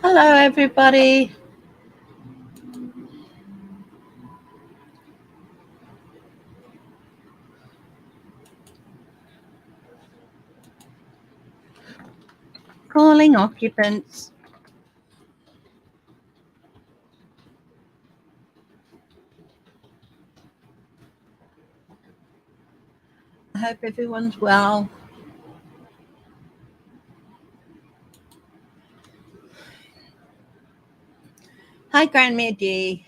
Hello, everybody. Calling occupants. I hope everyone's well. Hi, Grandma D.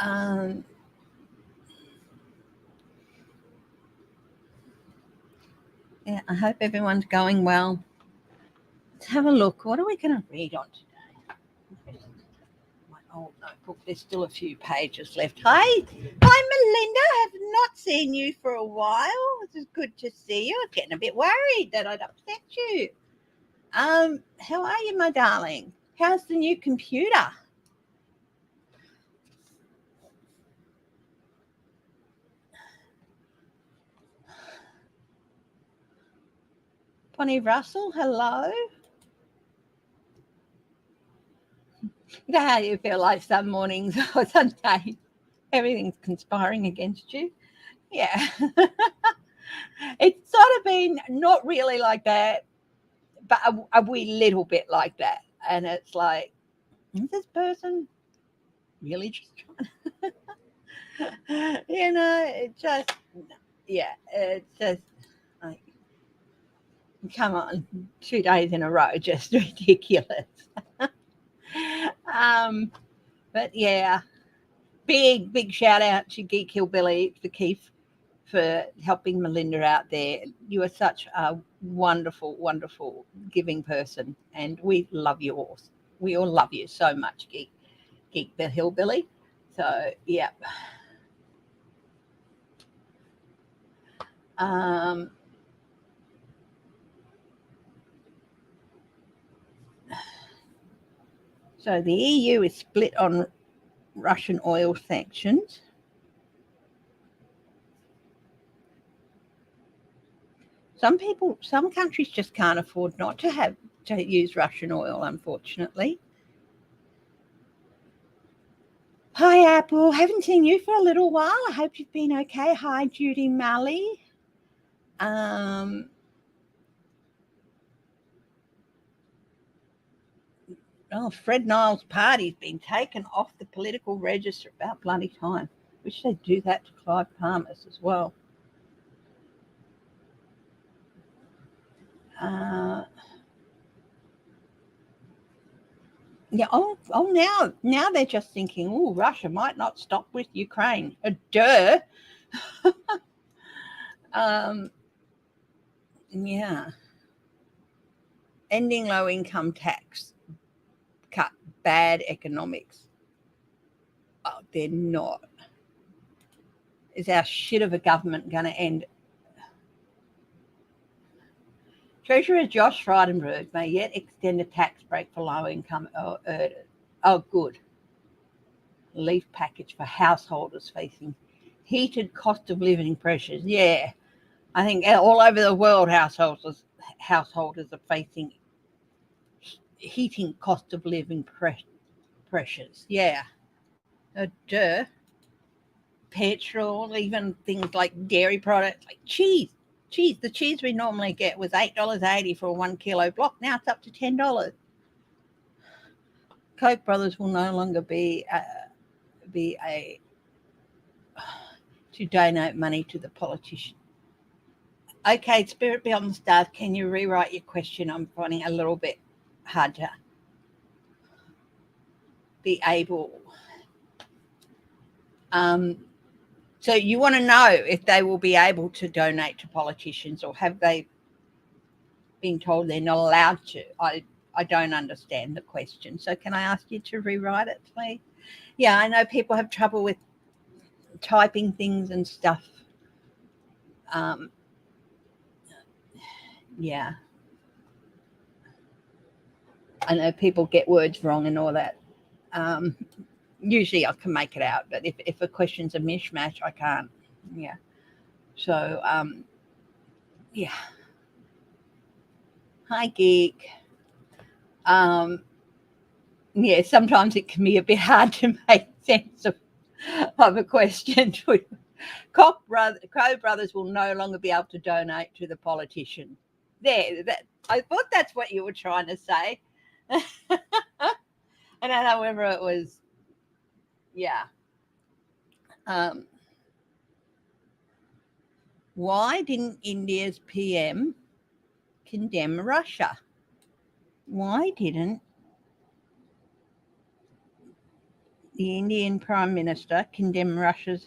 Um, yeah, I hope everyone's going well. Let's have a look. What are we going to read on today? My old notebook. There's still a few pages left. Hi, Melinda. I have not seen you for a while. It's good to see you. I was getting a bit worried that I'd upset you. How are you, my darling? How's the new computer? Bonnie Russell, hello. You know how you feel like some mornings or some days everything's conspiring against you? Yeah. It's sort of been not really like that, but a wee little bit like that. And it's like, is this person really just trying? It just, yeah, it's just like, come on, 2 days in a row, just ridiculous. But yeah, big shout out to Geek Hillbilly for Keith for helping Melinda out there. You are such a wonderful, wonderful giving person, and we love you all. We all love you so much, Geek the Hillbilly. So yeah. Um, so the EU is split on Russian oil sanctions. Some countries just can't afford not to use Russian oil, unfortunately. Hi, Apple. Haven't seen you for a little while. I hope you've been okay. Hi, Judy Malley. Um, Fred Niles' party's been taken off the political register about bloody time. Wish they'd do that to Clive Palmer's as well. Uh, yeah. Now they're just thinking, oh, Russia might not stop with Ukraine. Duh. Yeah. Ending low income tax cut bad economics. Oh, they're not. Is our shit of a government going to end? Treasurer Josh Frydenberg may yet extend a tax break for low-income earners. Oh, good. Relief package for householders facing heated cost of living pressures. Yeah, I think all over the world, householders are facing heating cost of living pressures. Yeah. Duh. Petrol, even things like dairy products, like cheese. The cheese we normally get was $8.80 for a 1 kilo block. Now it's up to $10. Koch brothers will no longer be a to donate money to the politician. Okay, Spirit Beyond the Stars, can you rewrite your question? I'm finding it a little bit hard to be able. So you want to know if they will be able to donate to politicians, or have they been told they're not allowed to? I don't understand the question. So can I ask you to rewrite it, please? Yeah, I know people have trouble with typing things and stuff. Yeah. I know people get words wrong and all that. usually I can make it out, but if a question's a mishmash, I can't. Yeah. So, yeah. Hi, Geek. Yeah, sometimes it can be a bit hard to make sense of a question. Crow brothers will no longer be able to donate to the politician. There, I thought that's what you were trying to say. I don't know whether it was, yeah. Why didn't India's PM condemn Russia? Why didn't the Indian Prime Minister condemn Russia's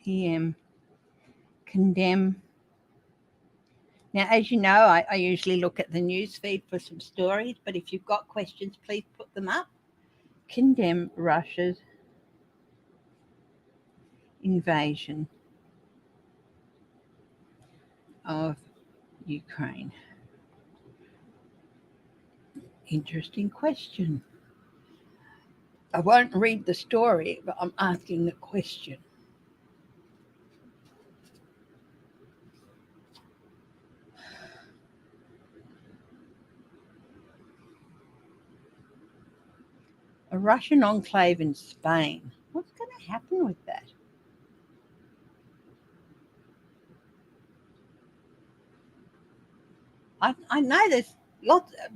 PM? Condemn. Now, as you know, I usually look at the news feed for some stories, but if you've got questions, please put them up. Condemn Russia's invasion of Ukraine. Interesting question. I won't read the story, but I'm asking the question. A Russian enclave in Spain. What's going to happen with that? I know there's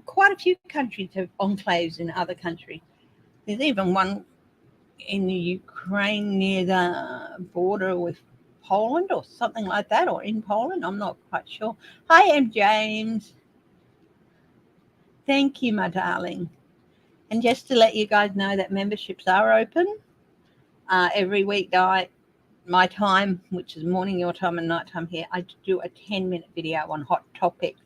quite a few countries have enclaves in other countries. There's even one in the Ukraine near the border with Poland or something like that, or in Poland. I'm not quite sure. Hi, M. James. Thank you, my darling. And just to let you guys know that memberships are open every weeknight, my time, which is morning your time and night time here. I do a 10-minute video on hot topics.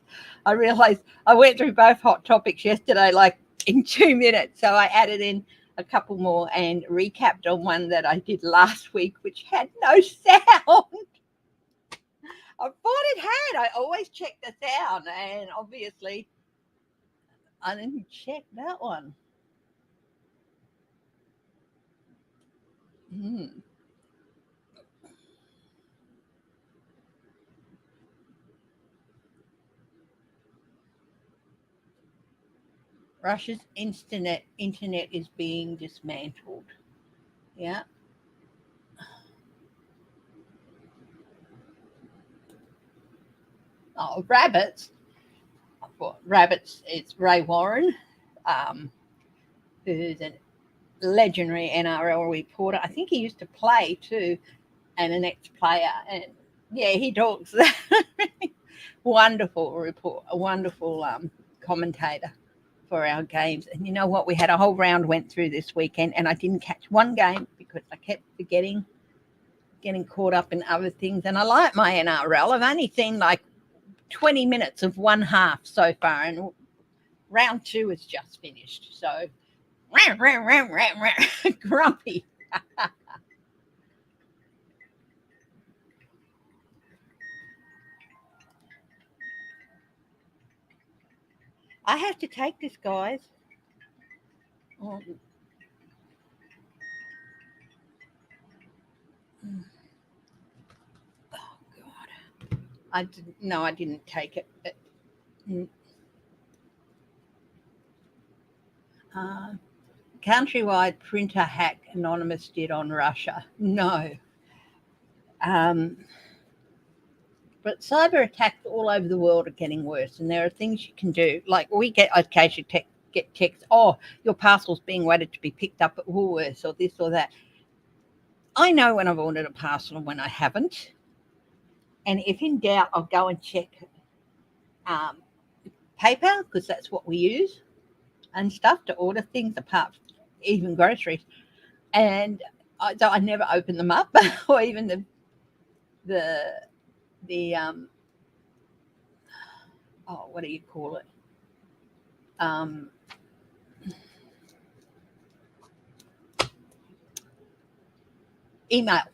I realized I went through both hot topics yesterday, like in 2 minutes. So I added in a couple more and recapped on one that I did last week, which had no sound. I thought it had. I always check the sound, and obviously I didn't check that one. Russia's internet is being dismantled. Yeah. Oh, rabbits. Well, rabbits. It's Ray Warren, who's a legendary NRL reporter. I think he used to play too, and an ex-player. And yeah, he talks. Wonderful report. A wonderful commentator for our games. And you know what? We had a whole round went through this weekend, and I didn't catch one game because I kept forgetting, getting caught up in other things. And I like my NRL. I've only seen like 20 minutes of one half so far, and round 2 is just finished. So, grumpy. I have to take this, guys. Oh, God. I didn't take it. Countrywide printer hack anonymous did on Russia. No. But cyber attacks all over the world are getting worse, and there are things you can do. Like we get occasionally get texts, oh, your parcel's being waited to be picked up at Woolworths or this or that. I know when I've ordered a parcel and when I haven't. And if in doubt, I'll go and check PayPal, because that's what we use and stuff to order things, apart from even groceries. And so I never open them up, or even the what do you call it? Email.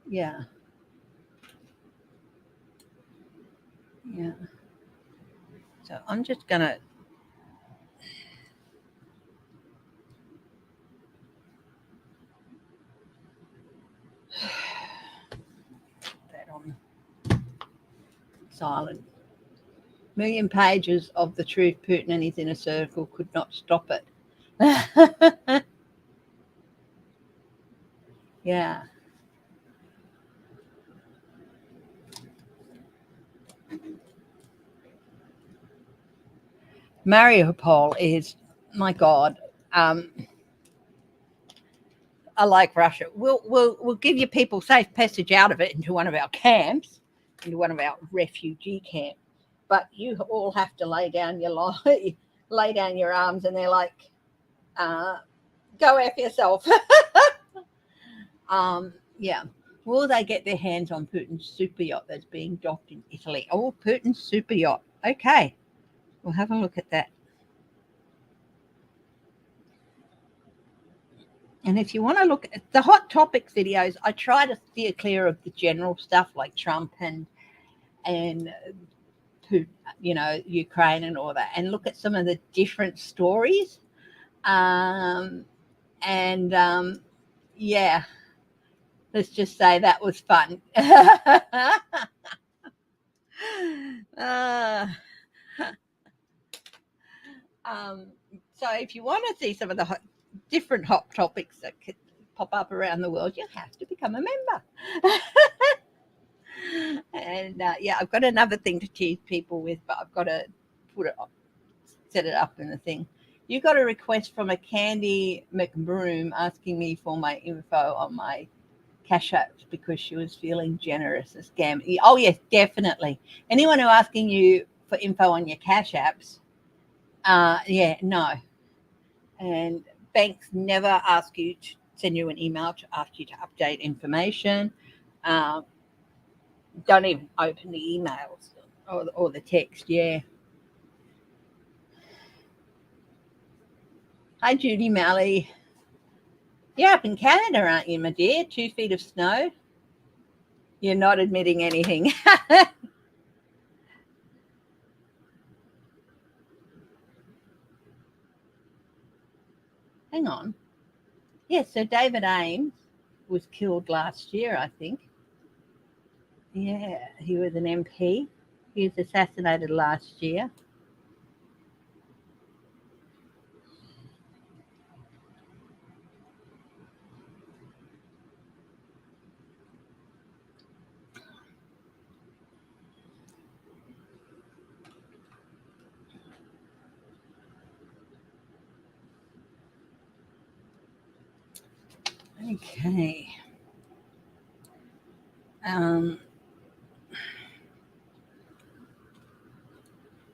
Yeah. So I'm just going to that on silent. Million pages of the truth. Putin and his inner circle could not stop it. Yeah. Mariupol is, my God, I like Russia. We'll give you people safe passage out of it into one of our camps, into one of our refugee camps. But you all have to lay down your arms, and they're like, go F yourself. Yeah. Will they get their hands on Putin's super yacht that's being docked in Italy? Oh, Putin's super yacht. Okay. We'll have a look at that. And if you want to look at the hot topics videos, I try to steer clear of the general stuff like Trump and Putin, Ukraine and all that, and look at some of the different stories. Yeah, let's just say that was fun. So if you want to see some of the different hot topics that could pop up around the world, you have to become a member. And I've got another thing to tease people with, but I've got to set it up in the thing. You got a request from a Candy McBroom asking me for my info on my Cash Apps because she was feeling generous. A scam. Oh yes, definitely. Anyone who asking you for info on your Cash Apps, no. And banks never ask you to send you an email to ask you to update information. Don't even open the emails or the text. Yeah. Hi, Judy Malley. You're up in Canada, aren't you, my dear? 2 feet of snow. You're not admitting anything. Hang on. Yes, so David Ames was killed last year, I think. Yeah, he was an MP. He was assassinated last year. Okay.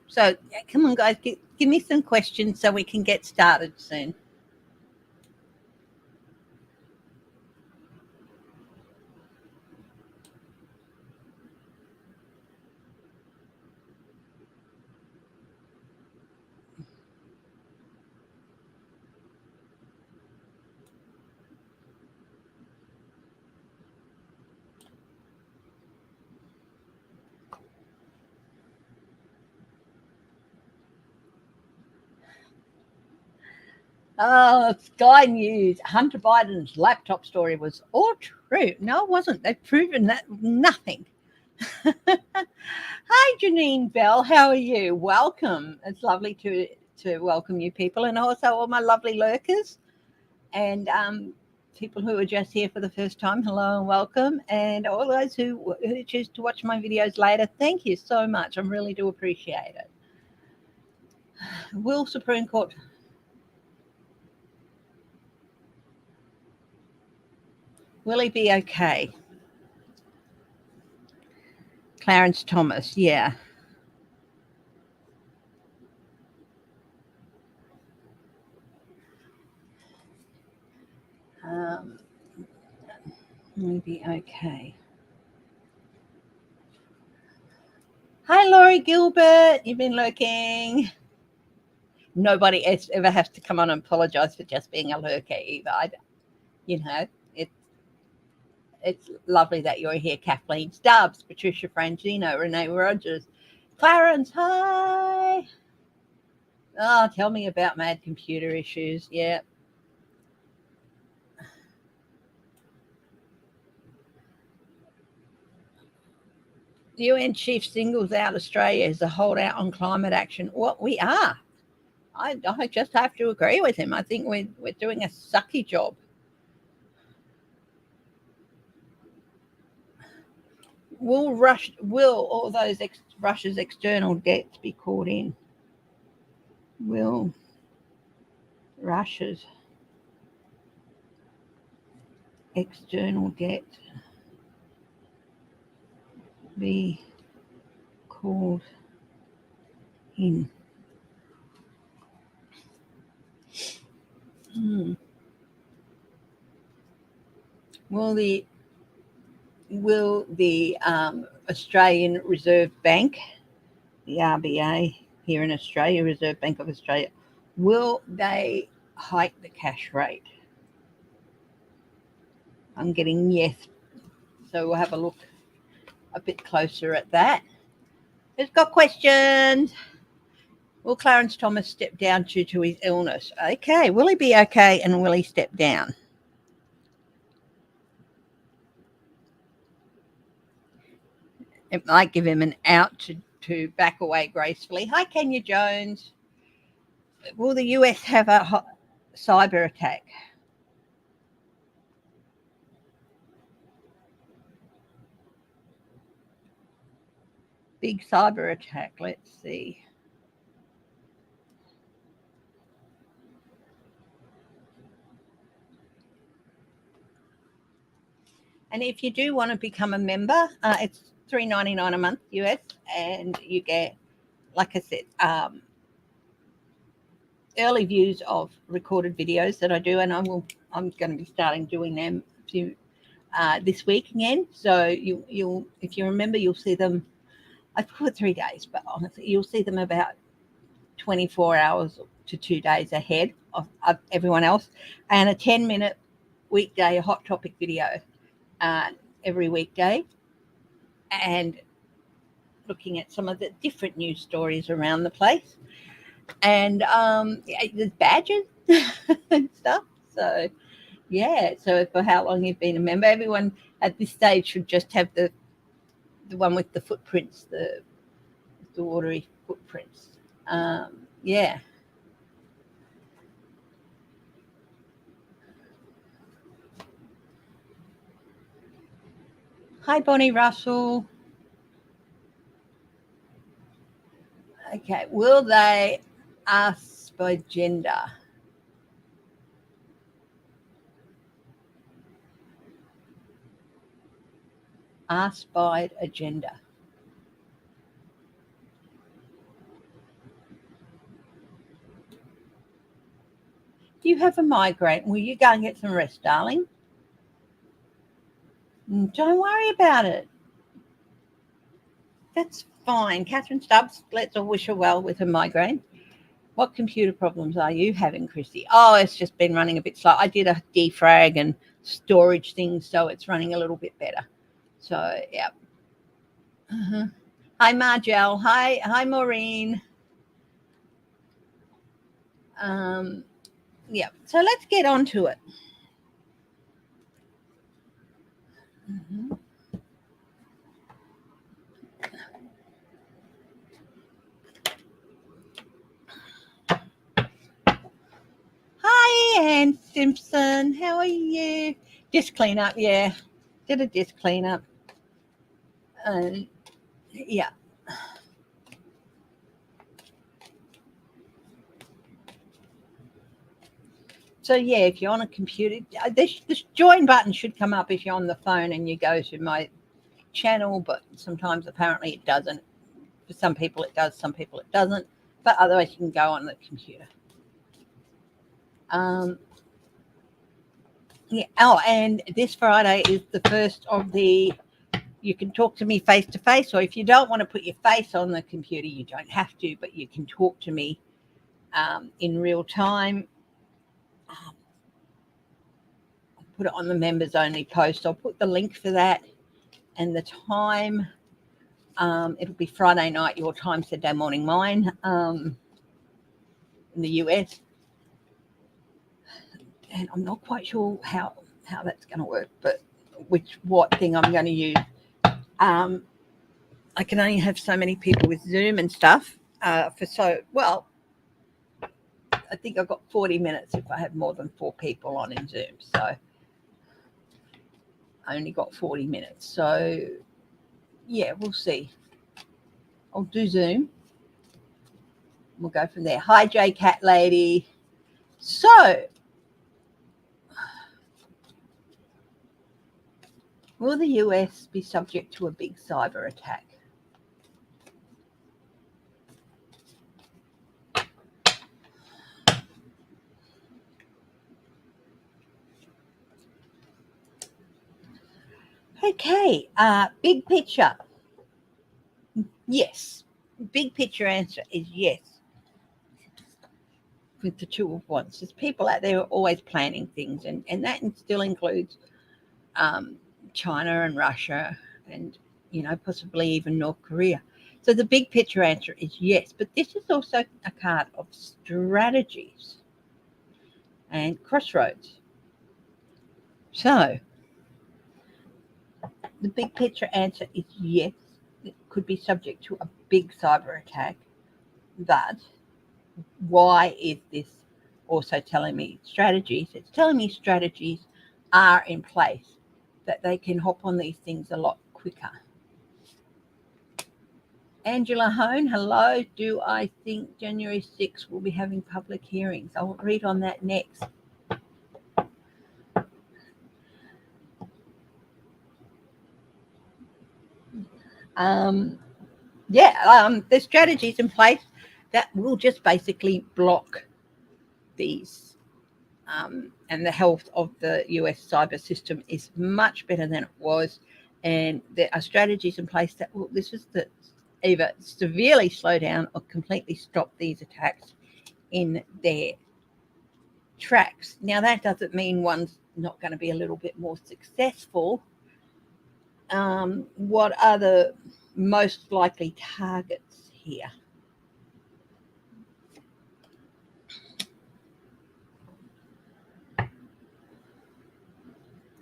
So come on, guys, give me some questions so we can get started soon. Sky News, Hunter Biden's laptop story was all true. No, it wasn't. They've proven that nothing. Hi, Janine Bell. How are you? Welcome. It's lovely to welcome you people, and also all my lovely lurkers and people who are just here for the first time. Hello and welcome. And all those who choose to watch my videos later, thank you so much. I really do appreciate it. Will Supreme Court... Will he be okay? Clarence Thomas, yeah. Will he be okay? Hi, Laurie Gilbert. You've been lurking. Nobody else ever has to come on and apologise for just being a lurker either. It's lovely that you're here. Kathleen Stubbs, Patricia Frangino, Renee Rogers, Clarence, hi. Oh, tell me about mad computer issues. Yeah. The UN chief singles out Australia as a holdout on climate action. What we are. I just have to agree with him. I think we're doing a sucky job. Will all those Russia's external debts be called in? Will Russia's external debt be called in? Hmm. Will the Australian Reserve Bank, the RBA here in Australia, Reserve Bank of Australia, will they hike the cash rate? I'm getting yes, so we'll have a look a bit closer at that. Who's got questions? Will Clarence Thomas step down due to his illness? Okay, will he be okay and will he step down? It might give him an out to back away gracefully. Hi, Kenya Jones. Will the US have a cyber attack? Big cyber attack. Let's see. And if you do want to become a member, it's $3.99 a month US, and you get, like I said, early views of recorded videos that I do, and I'm going to be starting doing them this week again. So you'll if you remember, you'll see them. I put 3 days, but honestly, you'll see them about 24 hours to 2 days ahead of everyone else, and a 10-minute weekday hot topic video every weekday, and looking at some of the different news stories around the place. And there's badges and stuff. So yeah, so for how long you've been a member, everyone at this stage should just have the one with the footprints, the watery footprints. Yeah. Hi, Bonnie Russell. Okay, will they ask by gender? Ask by agenda. Do you have a migraine? Will you go and get some rest, darling? Don't worry about it. That's fine. Catherine Stubbs, let's all wish her well with her migraine. What computer problems are you having, Chrissy? Oh, it's just been running a bit slow. I did a defrag and storage thing, so it's running a little bit better. So, yeah. Uh-huh. Hi, Margelle. Hi, Maureen. Yeah, so let's get on to it. Mm-hmm. Hi, Ann Simpson. How are you? Disc cleanup, yeah. Did a disc cleanup. Yeah. So yeah, if you're on a computer, this join button should come up if you're on the phone and you go to my channel, but sometimes apparently it doesn't. For some people it does, some people it doesn't, but otherwise you can go on the computer. Yeah. Oh, and this Friday is the first of the you can talk to me face to face, or if you don't want to put your face on the computer, you don't have to, but you can talk to me in real time. I'll put it on the members only post. I'll put the link for that and the time. It'll be Friday night your time, Saturday morning mine. in the US. And I'm not quite sure how that's going to work, but what thing I'm going to use. I can only have so many people with Zoom and stuff I think I've got 40 minutes if I have more than 4 people on in Zoom. So I only got 40 minutes. So, yeah, we'll see. I'll do Zoom. We'll go from there. Hi, J Cat Lady. So, will the US be subject to a big cyber attack? Okay, big picture. Yes. Big picture answer is yes. With the 2 of Wands. There's people out there who are always planning things, and that still includes China and Russia and, possibly even North Korea. So the big picture answer is yes, but this is also a card of strategies and crossroads. So the big picture answer is yes, it could be subject to a big cyber attack, but why is this also telling me strategies? It's telling me strategies are in place, that they can hop on these things a lot quicker. Angela Hone, hello. Do I think January 6th we'll be having public hearings? I'll read on that next. There's strategies in place that will just basically block these. And the health of the US cyber system is much better than it was. And there are strategies in place that will, this is the either severely slow down or completely stop these attacks in their tracks. Now, that doesn't mean one's not going to be a little bit more successful. What are the most likely targets here?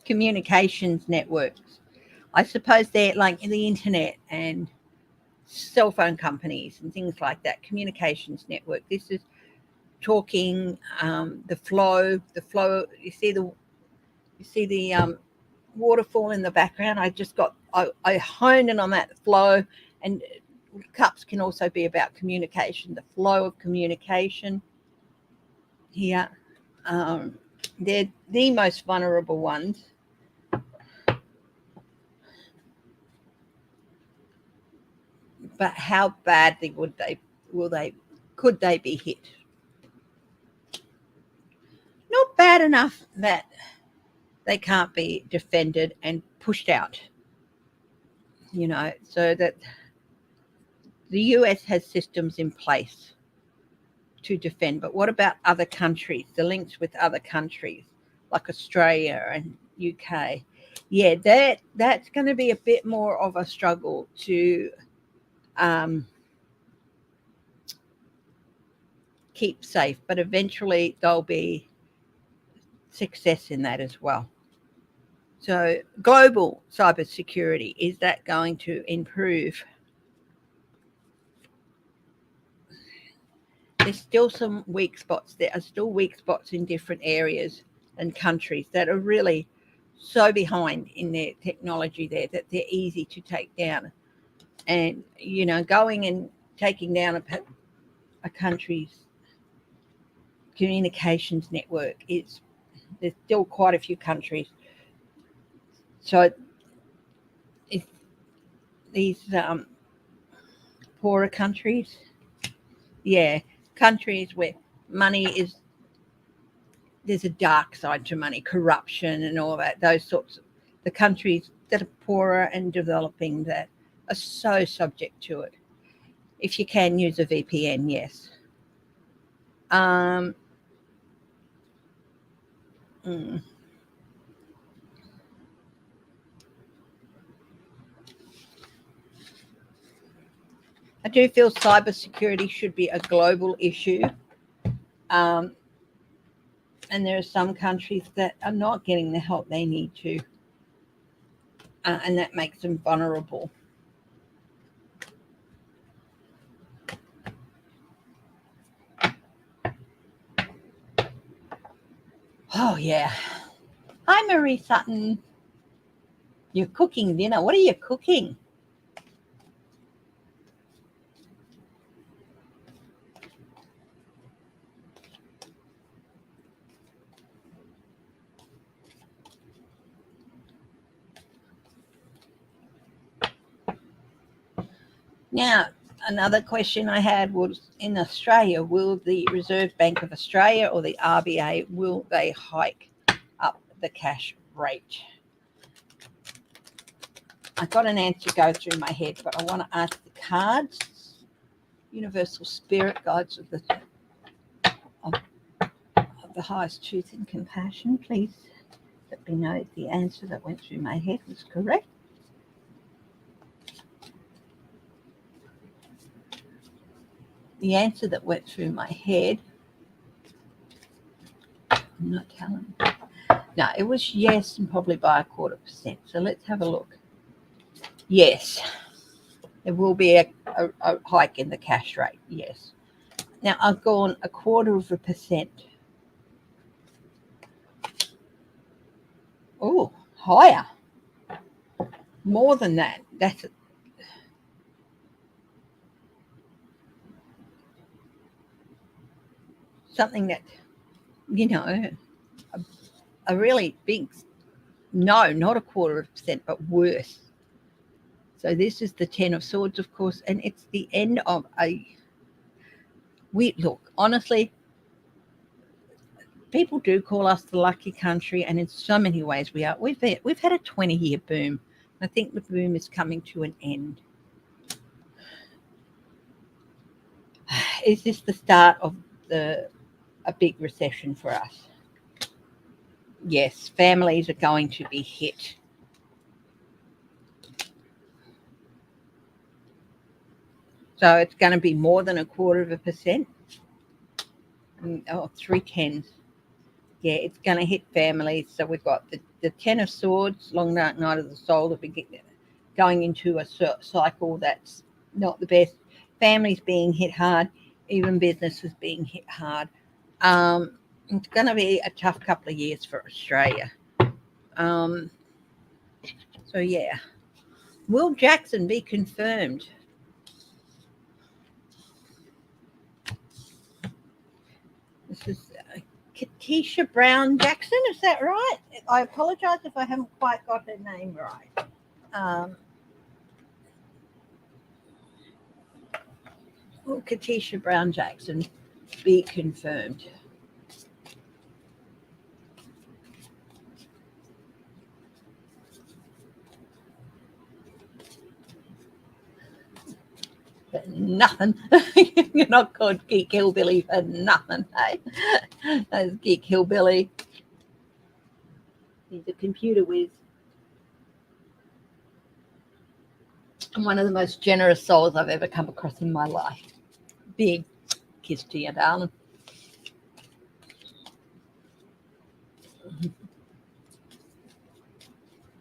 Communications networks. I suppose they're like the internet and cell phone companies and things like that. Communications network. This is talking the flow. You see the waterfall in the background. I honed in on that flow, and cups can also be about communication. The flow of communication here. They're the most vulnerable ones. But how badly could they be hit? Not bad enough that they can't be defended and pushed out, so that the US has systems in place to defend. But what about other countries, the links with other countries like Australia and UK? Yeah, that's going to be a bit more of a struggle to keep safe, but eventually there'll be success in that as well. So global cybersecurity, is that going to improve? There's still some weak spots. There are still weak spots in different areas and countries that are really so behind in their technology there that they're easy to take down. And, going and taking down a country's communications network there's still quite a few countries. So if these poorer countries, countries where there's a dark side to money, corruption and all that, those sorts of, the countries that are poorer and developing that are so subject to it. If you can use a VPN, yes. I do feel cybersecurity should be a global issue. And there are some countries that are not getting the help they need to, and that makes them vulnerable. Oh, yeah. Hi, Marie Sutton. You're cooking dinner. What are you cooking? Now, another question I had was, in Australia, will the Reserve Bank of Australia or the RBA, will they hike up the cash rate? I got an answer go through my head, but I want to ask the cards, universal spirit guides of the highest truth and compassion. Please let me know if the answer that went through my head was correct. The answer that went through my head, I'm not telling. No, it was yes, and probably by 0.25%. So let's have a look. Yes, there will be a hike in the cash rate. Yes. Now I've gone 0.25%. Oh, higher. More than that. That's something that, a really big, no, not 0.25%, but worse. So this is the 10 of Swords, of course, and it's the end of look, honestly, people do call us the lucky country, and in so many ways we are. We've had a 20-year boom. I think the boom is coming to an end. Is this the start of a big recession for us? Yes, families are going to be hit. So it's going to be more than 0.25%. Oh, 3 tens. Yeah, it's going to hit families. So we've got the 10 of Swords, long dark night of the soul, that we going into a cycle that's not the best. Families being hit hard, even businesses being hit hard. It's going to be a tough couple of years for Australia. So yeah, will Jackson be confirmed? This is Katisha Brown Jackson, is that right? I apologise if I haven't quite got her name right. Will Katisha Brown Jackson be confirmed? Nothing. You're not called Geek Hillbilly for nothing, hey? That's Geek Hillbilly. He's a computer whiz. And one of the most generous souls I've ever come across in my life. Big kiss to you, darling.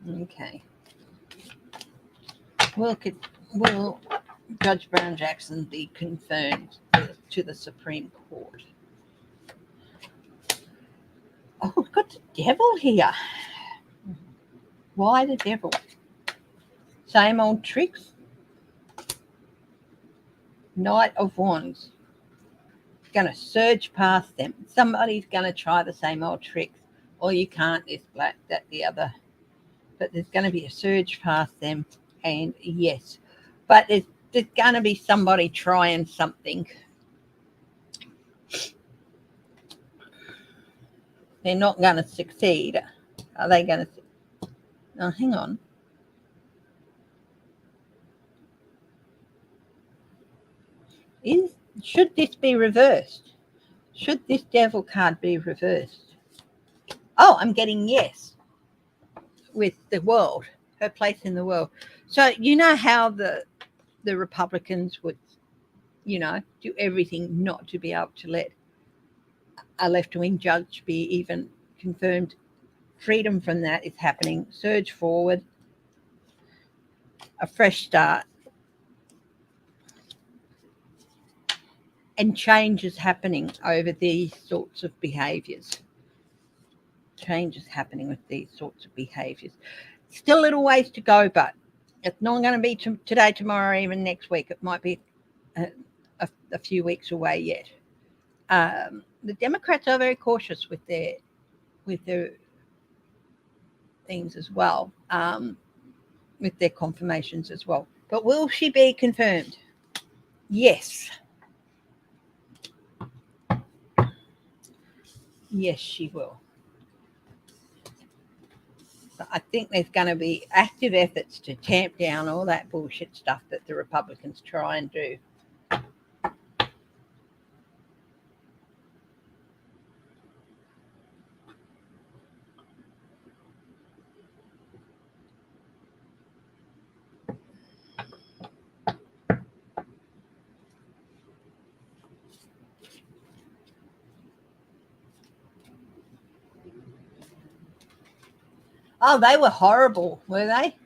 Okay. Will Judge Brown Jackson be confirmed to the Supreme Court? Oh, we've got the devil here. Why the devil? Same old tricks. Knight of Wands. Going to surge past them. Somebody's going to try the same old tricks. Or you can't, this, black, that, the other. But there's going to be a surge past them. And yes. But there's going to be somebody trying something. They're not going to succeed. Are they going to? Oh, hang on. Should this be reversed? Should this devil card be reversed? Oh, I'm getting yes with the world, her place in the world. So you know how the Republicans would, do everything not to be able to let a left-wing judge be even confirmed. Freedom from that is happening. Surge forward, a fresh start, and change is happening over these sorts of behaviours. Change is happening with these sorts of behaviours. Still a little ways to go, but it's not going to be today, tomorrow, even next week. It might be a few weeks away yet. The Democrats are very cautious with their things as well, with their confirmations as well. But will she be confirmed? Yes. Yes, she will. But I think there's going to be active efforts to tamp down all that bullshit stuff that the Republicans try and do. Oh, they were horrible, were they?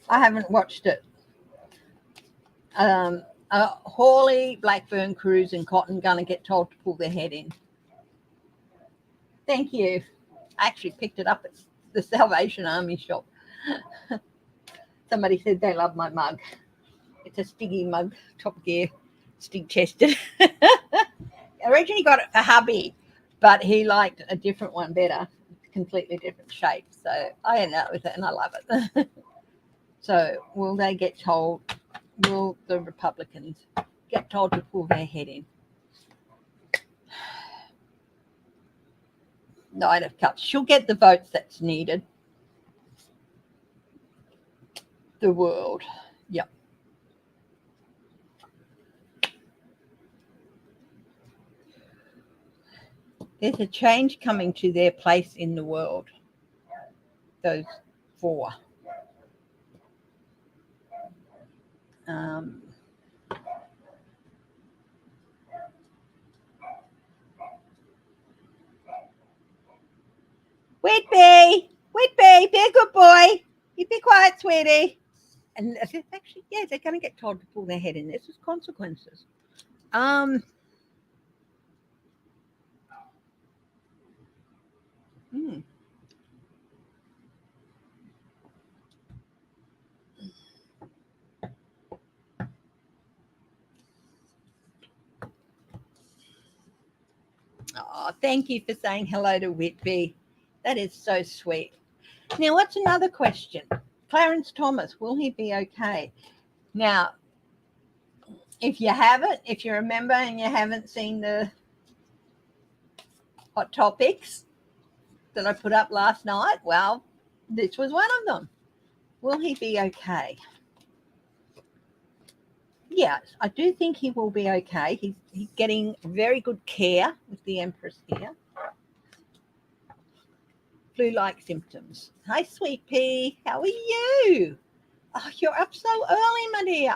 I haven't watched it. Hawley, Blackburn, Cruz, and Cotton going to get told to pull their head in. Thank you. I actually picked it up at the Salvation Army shop. Somebody said they love my mug. It's a Stiggy mug, Top Gear, Stig chested. I originally got it for hubby, but he liked a different one better, completely different shape. So I ended up with it, and I love it. So will they get told? Will the Republicans get told to pull their head in? Knight of Cups. She'll get the votes that's needed. The world. Yep. There's a change coming to their place in the world. Those four. Whitby, be a good boy. You be quiet, sweetie. And it's actually, yeah, they're going to get told to pull their head in. This is consequences. Oh, thank you for saying hello to Whitby. That is so sweet. Now, what's another question? Clarence Thomas, will he be okay? Now, if you remember and you haven't seen the hot topics that I put up last night, well, this was one of them. Will he be okay? Yes, I do think he will be okay. He's getting very good care with the Empress here. Flu-like symptoms. Hi, sweet pea. How are you? Oh, you're up so early, my dear.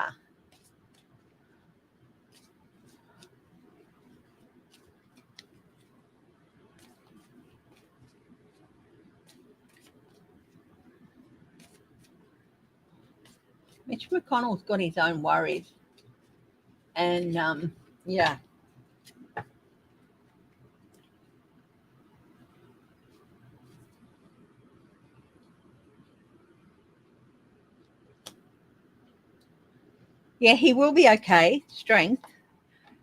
Mitch McConnell's got his own worries. And, yeah. Yeah, he will be okay, strength.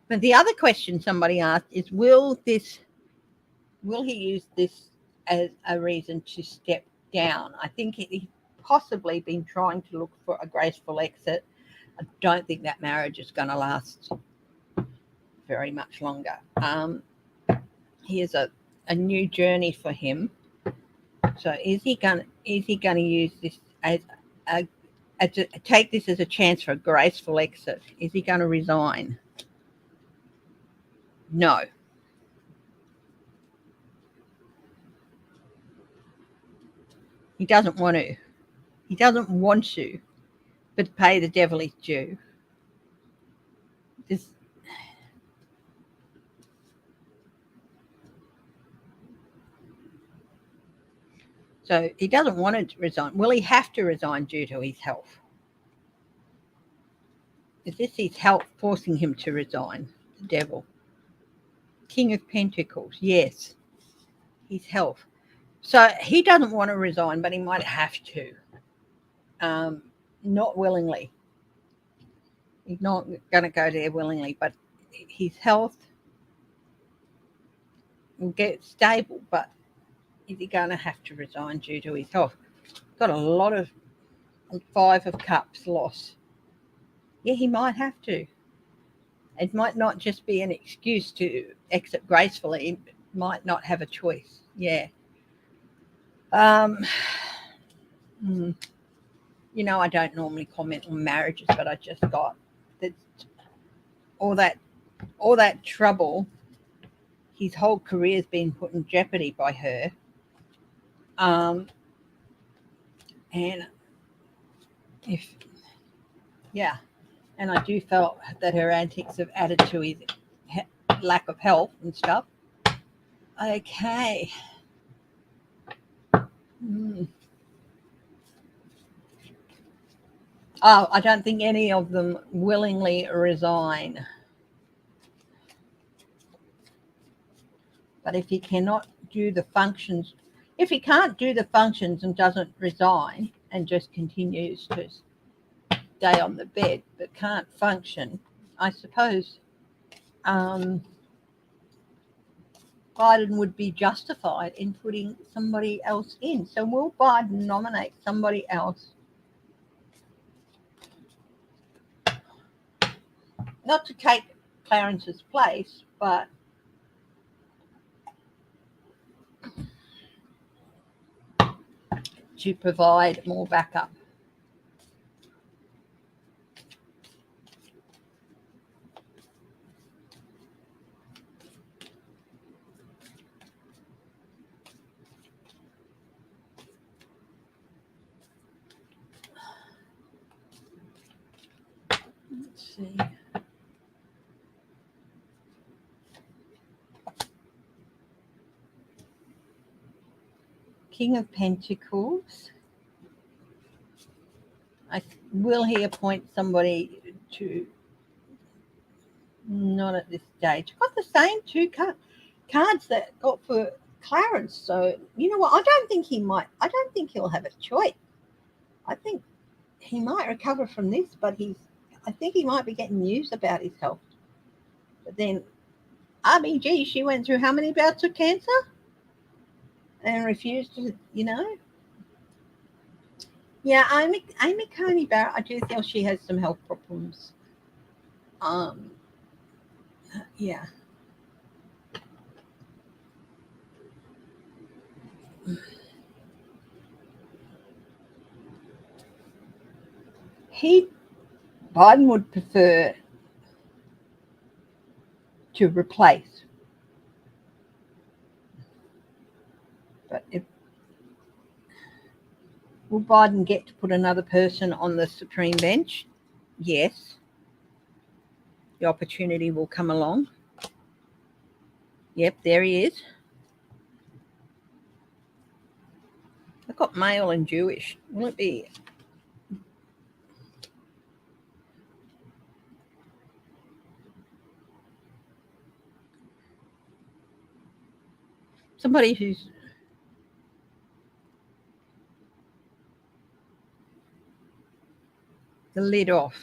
But the other question somebody asked is, will he use this as a reason to step down? I think he's possibly been trying to look for a graceful exit. I don't think that marriage is going to last very much longer. Here's a new journey for him. So is he going to use this as take this as a chance for a graceful exit? Is he going to resign? No. He doesn't want to. He doesn't want to, but pay the devil his due. this. So he doesn't want to resign. Will he have to resign due to his health? Is this his health forcing him to resign? The devil. King of Pentacles. Yes, his health. So he doesn't want to resign, but he might have to. Not willingly. He's not going to go there willingly, but his health will get stable, but is he going to have to resign due to his health? Got a lot of 5 of Cups loss. Yeah, he might have to. It might not just be an excuse to exit gracefully. It might not have a choice. Yeah. You know, I don't normally comment on marriages, but I just got that all that trouble. His whole career's been put in jeopardy by her. And and I do felt that her antics have added to his lack of health and stuff. Okay. Oh, I don't think any of them willingly resign. But if he cannot do the functions, if he can't do the functions and doesn't resign and just continues to stay on the bed but can't function, I suppose Biden would be justified in putting somebody else in. So will Biden nominate somebody else? Not to take Clarence's place, but to provide more backup. Let's see. King of Pentacles. Will he appoint somebody to? Not at this stage. Got the same 2 cards that got for Clarence. So you know what? I don't think he'll have a choice. I think he might recover from this, but I think he might be getting news about his health. But then, RBG, she went through how many bouts of cancer and refused to, Yeah, Amy Coney Barrett, I do feel she has some health problems. Yeah. Biden would prefer to replace. But will Biden get to put another person on the Supreme Bench? Yes. The opportunity will come along. Yep, there he is. I've got male and Jewish. Will it be? Somebody who's the lid off.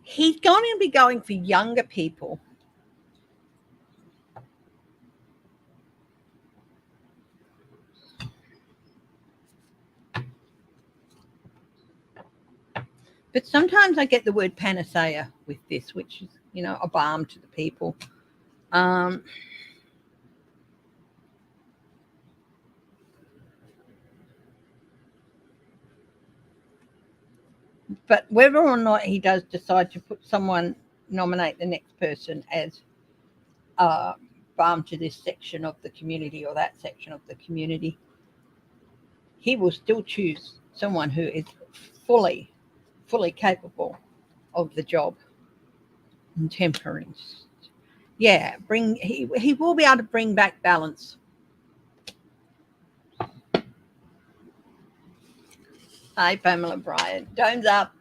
He's going to be going for younger people. But sometimes I get the word panacea with this, which is, a balm to the people. But whether or not he does decide to nominate the next person as balm to this section of the community or that section of the community, he will still choose someone who is fully fully capable of the job. And temperance. Yeah, he will be able to bring back balance. Hi, Pamela Bryan. Thumbs up.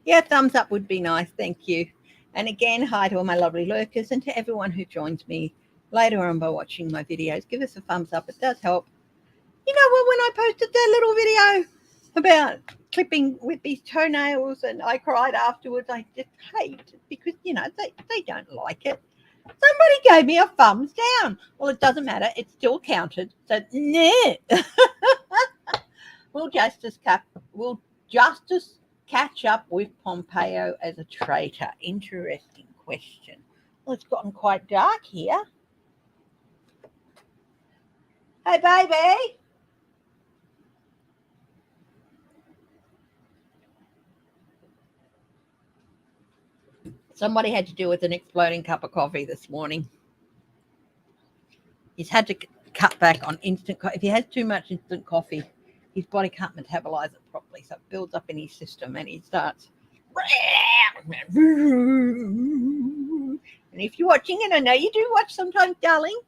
Yeah, thumbs up would be nice. Thank you. And again, hi to all my lovely lurkers and to everyone who joins me later on by watching my videos. Give us a thumbs up. It does help. You know what? When I posted that little video about clipping Whitby's toenails and I cried afterwards, I just hate it because, they don't like it. Somebody gave me a thumbs down. Well, it doesn't matter. It still counted. So, nah. Will justice catch up with Pompeo as a traitor? Interesting question. Well, it's gotten quite dark here. Hey, baby. Somebody had to deal with an exploding cup of coffee this morning. He's had to cut back on instant coffee. If he has too much instant coffee, his body can't metabolize it properly, so it builds up in his system and he starts. And if you're watching, and I know you do watch sometimes, darling,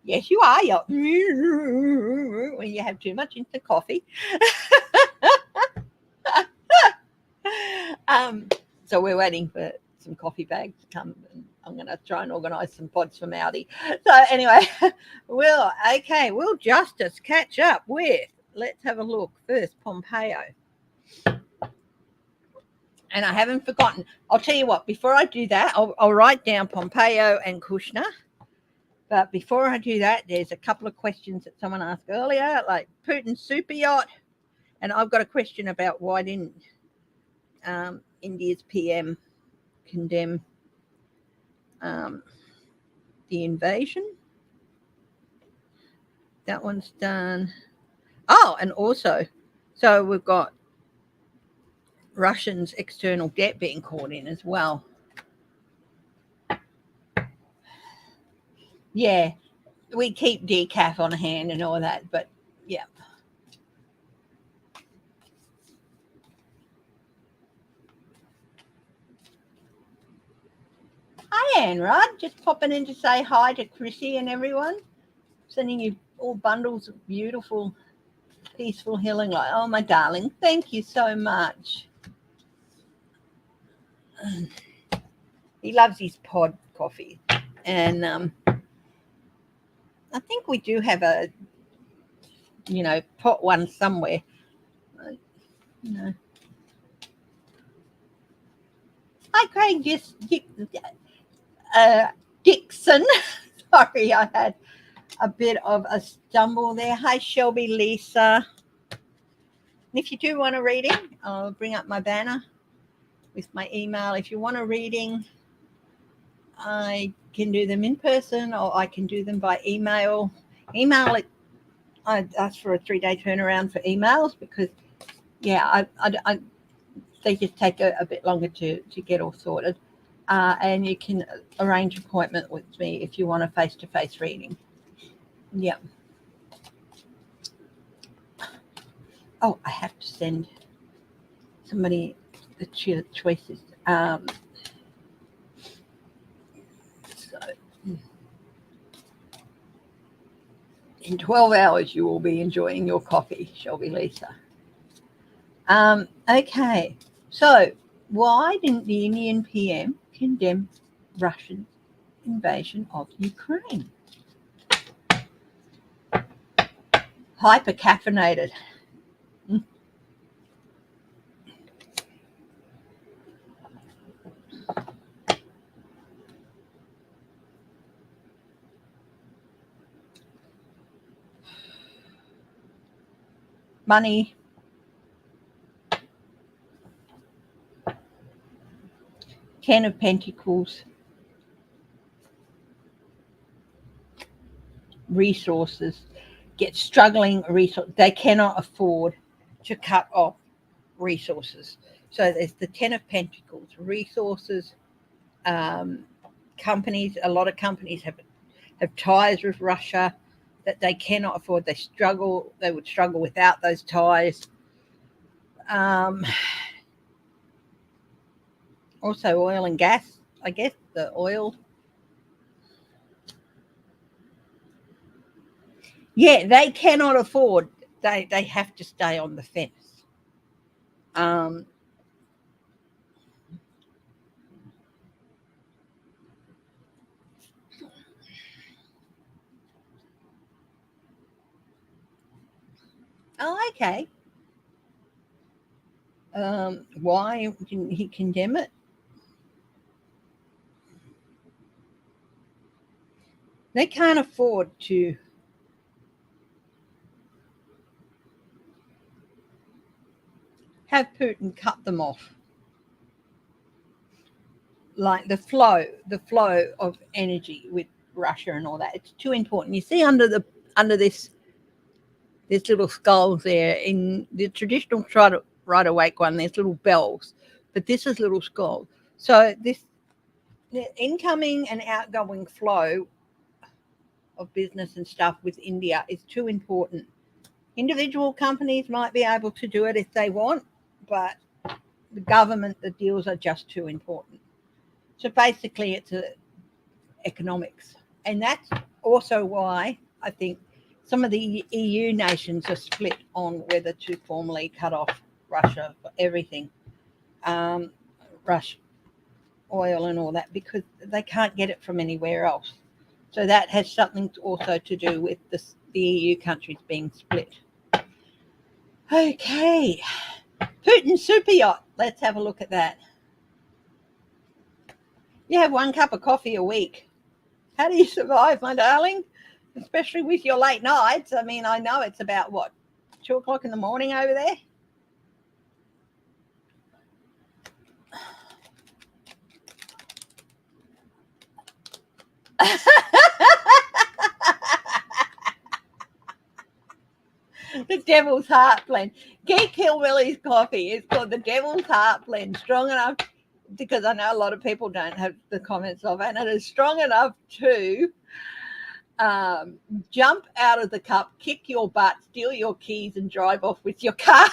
yes, you are. When you have too much instant coffee. So we're waiting for some coffee bags to come, and I'm going to try and organise some pods for Maudie. So anyway, will justice catch up with? Let's have a look first. Pompeo. And I haven't forgotten. I'll tell you what, before I do that, I'll write down Pompeo and Kushner. But before I do that, there's a couple of questions that someone asked earlier, like Putin's super yacht. And I've got a question about why didn't India's PM condemn the invasion? That one's done. Oh, and also, so we've got Russians' external debt being caught in as well. Yeah, we keep decaf on hand and all that, but yeah. Hi, Anne Rudd. Just popping in to say hi to Chrissy and everyone. Sending you all bundles of beautiful, peaceful healing light. Oh, my darling, thank you so much. He loves his pod coffee. And I think we do have a, pot one somewhere. Hi, Craig. Dixon. Sorry, I had a bit of a stumble there. Hi, Shelby, Lisa. And if you do want a reading, I'll bring up my banner with my email. If you want a reading, I can do them in person or I can do them by email. Email it. I ask for a 3-day turnaround for emails because, they just take a bit longer to get all sorted. And you can arrange an appointment with me if you want a face-to-face reading. Yeah. Oh, I have to send somebody the choices. So in 12 hours, you will be enjoying your coffee, Shelby Lisa. Okay. So why didn't the Indian PM condemn Russian invasion of Ukraine? Hyper-caffeinated. Money. Ten of Pentacles. Resources. Get struggling resources. They cannot afford to cut off resources. So there's the Ten of Pentacles. Resources. Companies. A lot of companies have ties with Russia that they cannot afford. They struggle. They would struggle without those ties. Also oil and gas, I guess, the oil. Yeah, they cannot afford. They have to stay on the fence. Um, oh, okay. Why didn't he condemn it? They can't afford to have Putin cut them off. Like the flow of energy with Russia and all that. It's too important. You see under this little skulls there in the traditional Rider Waite one. There's little bells, but this is little skulls. So this the incoming and outgoing flow of business and stuff with India is too important. Individual companies might be able to do it if they want, but the government, the deals are just too important. So basically, it's economics. And that's also why I think some of the EU nations are split on whether to formally cut off Russia for everything, Russia oil and all that, because they can't get it from anywhere else. So that has something also to do with the EU countries being split. Okay, Putin's super yacht. Let's have a look at that. You have 1 cup of coffee a week. How do you survive, my darling? Especially with your late nights. I mean, I know it's about what, 2 o'clock in the morning over there? The Devil's Heart blend. Geek Hillbilly's coffee is called the Devil's Heart blend. Strong enough, because I know a lot of people don't have the comments of it, and it is strong enough to jump out of the cup, kick your butt, steal your keys, and drive off with your car.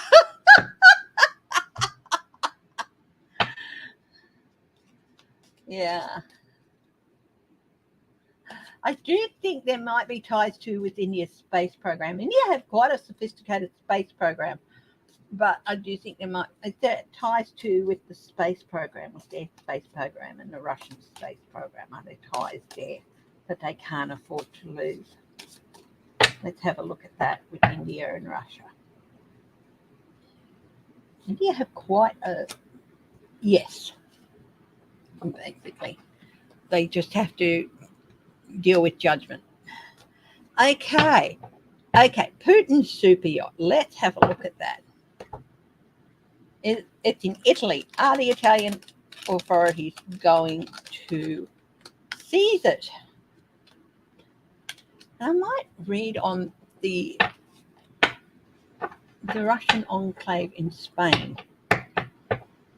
Yeah. I do think there might be ties too with India's space program. India have quite a sophisticated space program, but I do think there ties too with the space program, with their space program and the Russian space program. Are there ties there that they can't afford to lose? Let's have a look at that with India and Russia. India have quite a yes, basically. They just have to deal with judgment. Okay. Putin's super yacht. Let's have a look at that. It's in Italy. Are the Italian authorities going to seize it? I might read on the Russian enclave in Spain.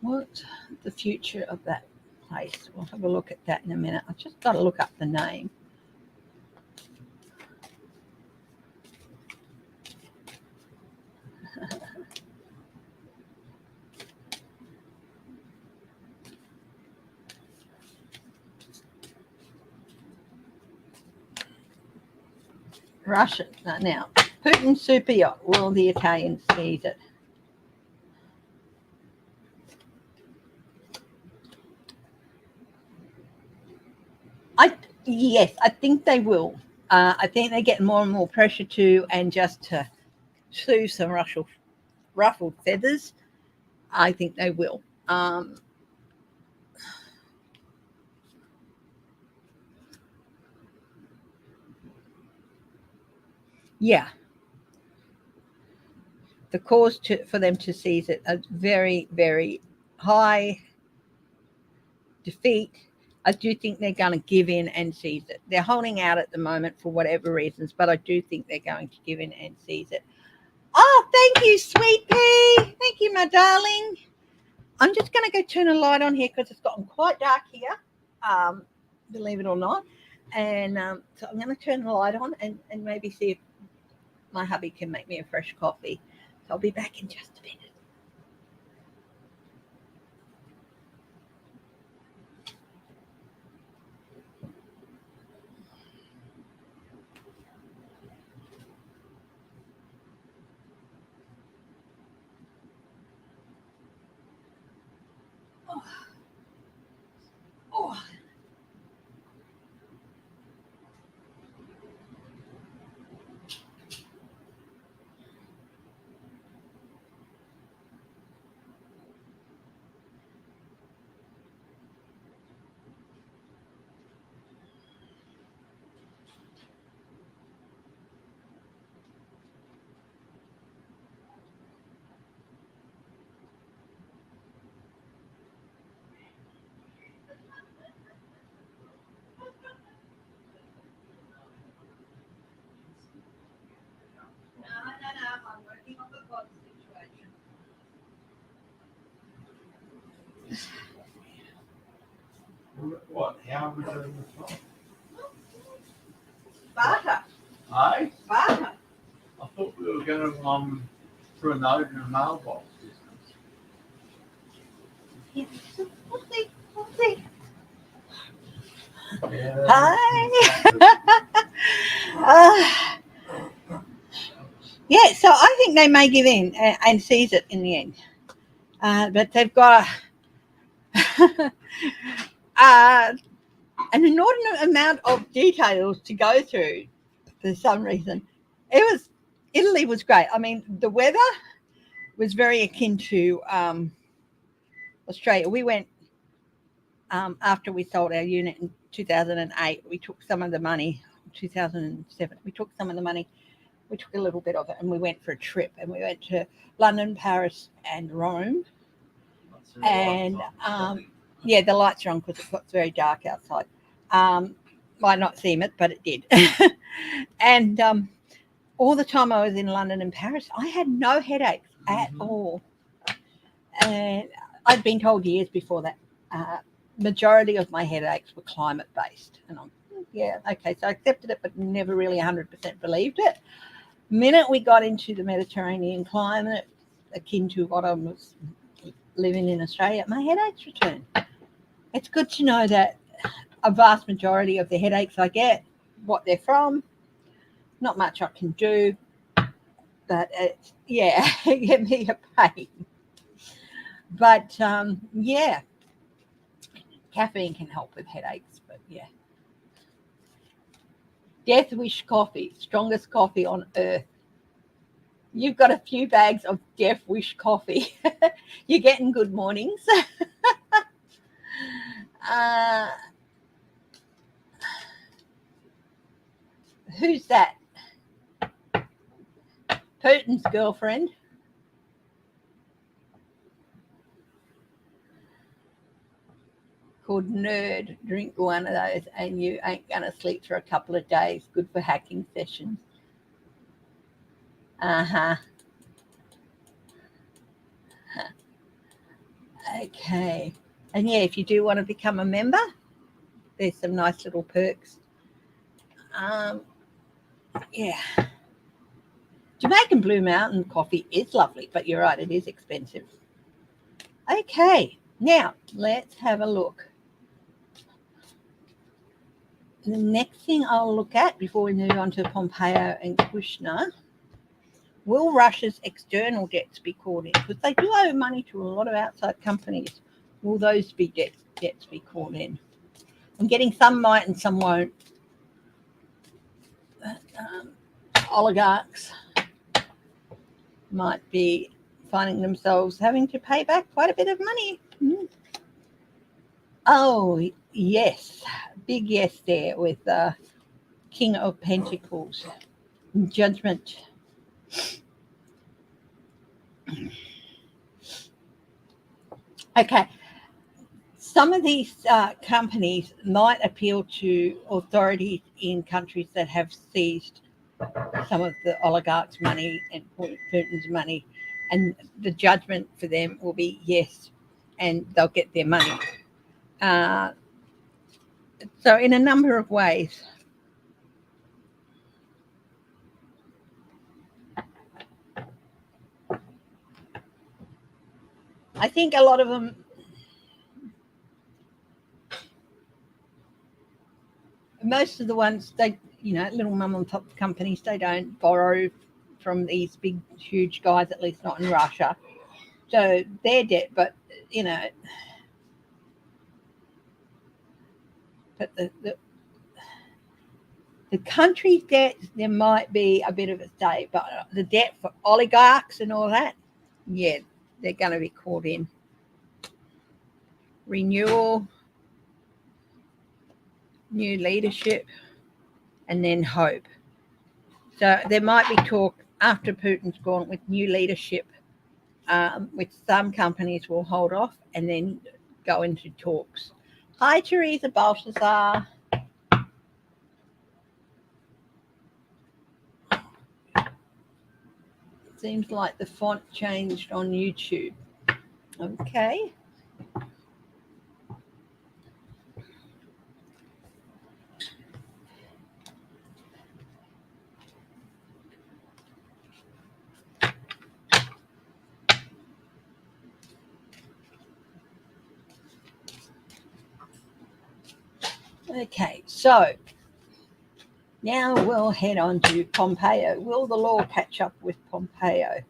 What's the future of that place? We'll have a look at that in a minute. I've just got to look up the name. Russia. Now, Putin's super yacht. Will the Italians seize it? Yes, I think they will. I think they get more and more pressure to, and just to soothe some ruffled feathers, I think they will. Yeah, the cause for them to seize it a very, very high defeat. I do think they're going to give in and seize it. They're holding out at the moment for whatever reasons, but I do think they're going to give in and seize it. Oh, thank you, sweet pea. Thank you, my darling. I'm just going to go turn a light on here because it's gotten quite dark here, believe it or not. And so I'm going to turn the light on and maybe see if my hubby can make me a fresh coffee. So I'll be back in just a minute. Oh. No, I'm working on the body situation. What? How are we doing this one? Barter. Aye? Barter. I thought we were going to put a note in a mailbox. Yes. We'll see. We'll see. Yeah. Hi. Yeah, so I think they may give in and seize it in the end. But they've got an inordinate amount of details to go through for some reason. Italy was great. I mean, the weather was very akin to Australia. We went after we sold our unit in 2008. We took some of the money. 2007. We took some of the money. We took a little bit of it, and we went for a trip. And we went to London, Paris, and Rome. And yeah, the lights are on because it got very dark outside. Might not seem it, but it did. And all the time I was in London and Paris, I had no headaches at all. And I'd been told years before that majority of my headaches were climate based. And I'm, yeah, okay. So I accepted it, but never really 100% believed it. The minute we got into the Mediterranean climate, akin to what I was living in Australia, my headaches returned. It's good to know that a vast majority of the headaches I get, what they're from, not much I can do, but it's, yeah, it get me a pain. But yeah, caffeine can help with headaches, but yeah. Death Wish coffee, strongest coffee on earth. You've got a few bags of Death Wish coffee. You're getting good mornings. Who's that? Putin's girlfriend. Called Nerd. Drink one of those and you ain't going to sleep for a couple of days. Good for hacking sessions. Okay. And yeah, if you do want to become a member, there's some nice little perks. Yeah. Jamaican Blue Mountain coffee is lovely, but you're right, it is expensive. Okay, now let's have a look. The next thing I'll look at before we move on to Pompeo and Kushner, will Russia's external debts be called in? Because they do owe money to a lot of outside companies. Will those be debts be called in? I'm getting some might and some won't. Oligarchs might be finding themselves having to pay back quite a bit of money. Oh, yes. Big yes there with King of Pentacles. Judgment. Okay. Some of these companies might appeal to authorities in countries that have seized some of the oligarchs' money and Putin's money, and the judgment for them will be yes, and they'll get their money. So in a number of ways. I think a lot of them, most of the ones, they, little mum and pop companies, they don't borrow from these big, huge guys, at least not in Russia. So they're debt, but, But the country's debt, there might be a bit of a stay, but the debt for oligarchs and all that, yeah, they're going to be caught in. Renewal, new leadership, and then hope. So there might be talk after Putin's gone with new leadership, which some companies will hold off and then go into talks. Hi, Teresa Balthazar. Seems like the font changed on YouTube. Okay. Okay, so now we'll head on to Pompeo. Will the law catch up with Pompeo?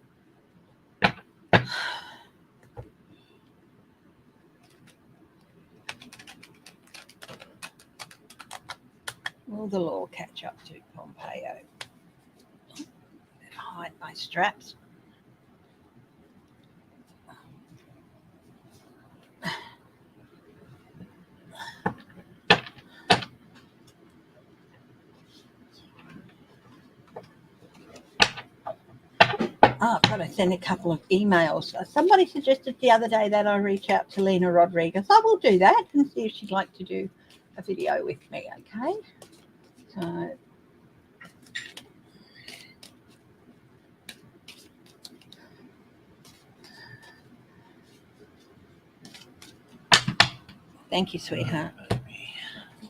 Will the law catch up to Pompeo? Hide my straps. Oh, I've got to send a couple of emails. Somebody suggested the other day that I reach out to Lena Rodriguez. I will do that and see if she'd like to do a video with me, okay? So, thank you, sweetheart. Did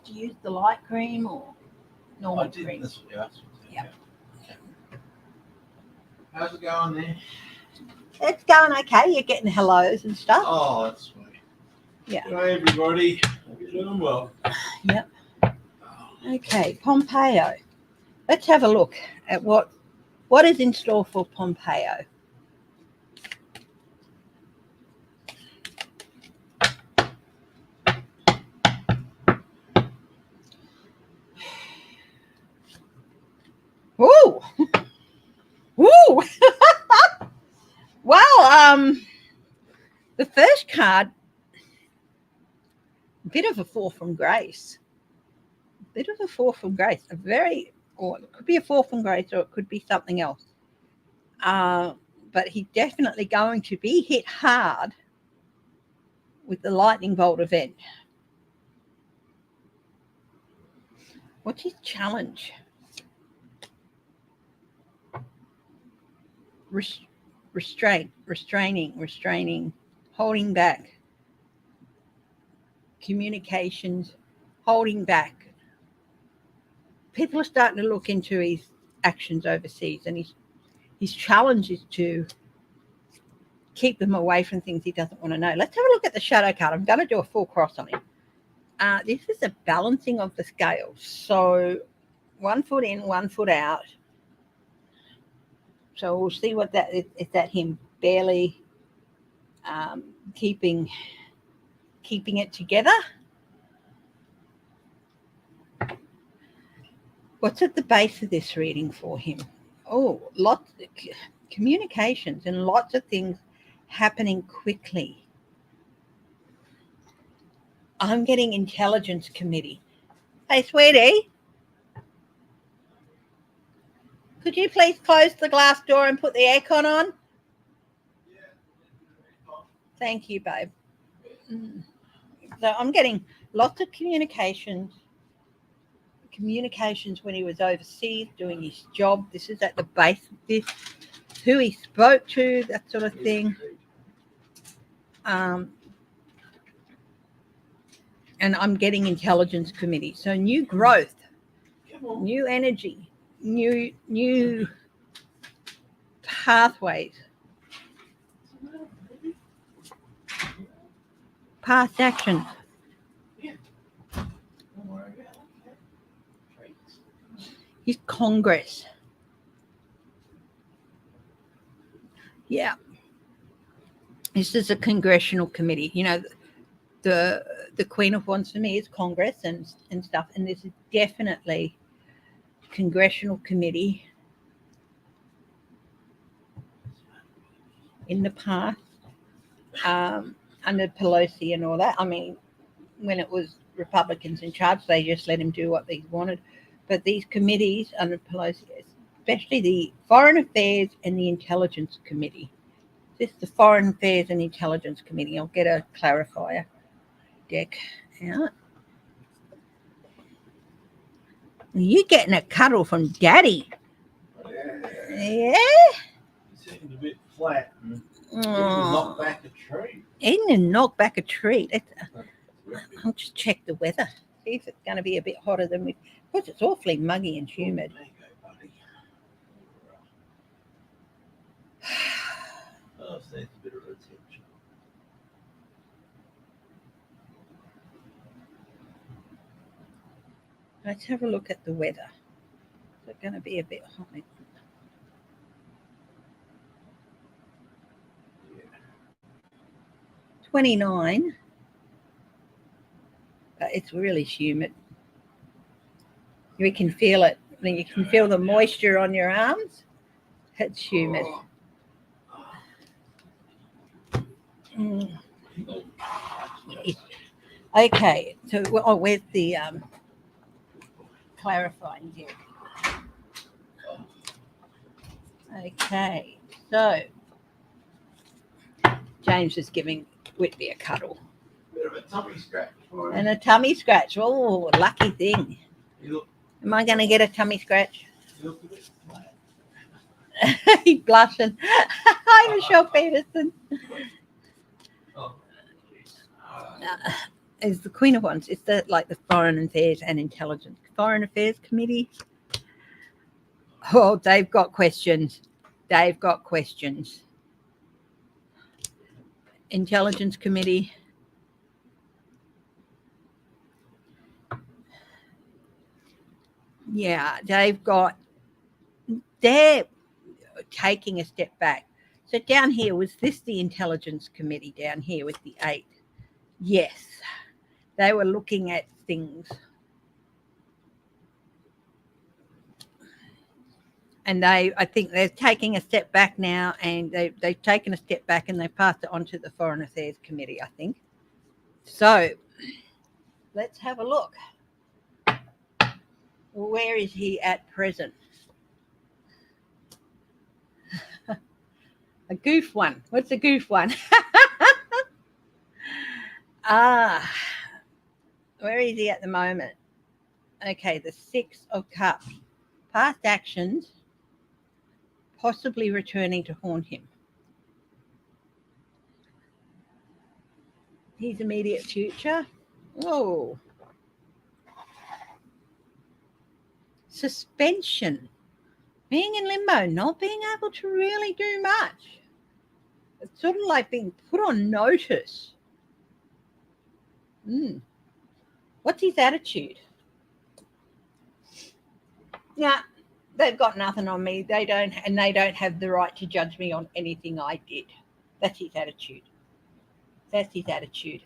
you use the light cream or normal cream? Yeah. How's it going there? It's going okay. You're getting hellos and stuff. Oh, that's sweet. Yeah. Hi, everybody. Hope you're doing well. Yep. Okay, Pompeo. Let's have a look at what is in store for Pompeo. Ooh. Ooh. Well, the first card, a bit of a fall from grace. A very, or it could be a fall from grace or it could be something else. But he's definitely going to be hit hard with the lightning bolt event. What's his challenge? Restraining, holding back, communications, holding back. People are starting to look into his actions overseas, and his challenge is to keep them away from things he doesn't want to know. Let's have a look at the shadow card. I'm going to do a full cross on him. This is a balancing of the scales. So 1 foot in, 1 foot out. So we'll see what that is. Is that him barely keeping it together? What's at the base of this reading for him? Oh, lots of communications and lots of things happening quickly. I'm getting intelligence committee. Hey, sweetie, could you please close the glass door and put the aircon on? Thank you, babe. So I'm getting lots of communications when he was overseas doing his job. This is at the base of this. Who he spoke to, that sort of thing. And I'm getting intelligence committee. So new growth, new energy, new pathways, past actions. His Congress. Yeah. This is a congressional committee. You know, the the Queen of Wands for me is Congress and stuff, and this is definitely congressional committee in the past, under Pelosi and all that. I mean, when it was Republicans in charge, they just let him do what they wanted. But these committees under Pelosi, especially the Foreign Affairs and the Intelligence Committee. This is the Foreign Affairs and Intelligence Committee. I'll get a clarifier deck out. You're getting a cuddle from Daddy. Yeah? He seemed a bit flat. Oh. Knock back a tree. He didn't knock back a tree. I'll just check the weather. See if it's going to be a bit hotter than we... Because it's awfully muggy and humid. There you go, buddy. Oh, so it's a bit of a temperature. Let's have a look at the weather. Is it going to be a bit hot? 29, but it's really humid. You can feel it. You can feel the moisture on your arms. It's humid. Okay, so where's the clarifying here? Okay, so James is giving Whitby a cuddle. Bit of a tummy scratch for him. And a tummy scratch. Oh, lucky thing. Am I going to get a tummy scratch? You look a bit flat. He's blushing. Hi, Michelle Peterson. Oh, Is the Queen of Wands. It's the Foreign Affairs and Intelligence. Foreign Affairs Committee. Oh, they've got questions. They've got questions. Intelligence Committee. Yeah, they're taking a step back. So down here, was this the Intelligence Committee down here with the 8? Yes, they were looking at things. And I think they're taking a step back now, and they've taken a step back and they've passed it on to the Foreign Affairs Committee, I think. So let's have a look. Where is he at present? A goof one. What's a goof one? Where is he at the moment? Okay, the 6 of Cups. Past actions possibly returning to haunt him. His immediate future. Oh. Suspension. Being in limbo, not being able to really do much. It's sort of like being put on notice. What's his attitude? Yeah, they've got nothing on me. They don't have the right to judge me on anything I did. That's his attitude. That's his attitude.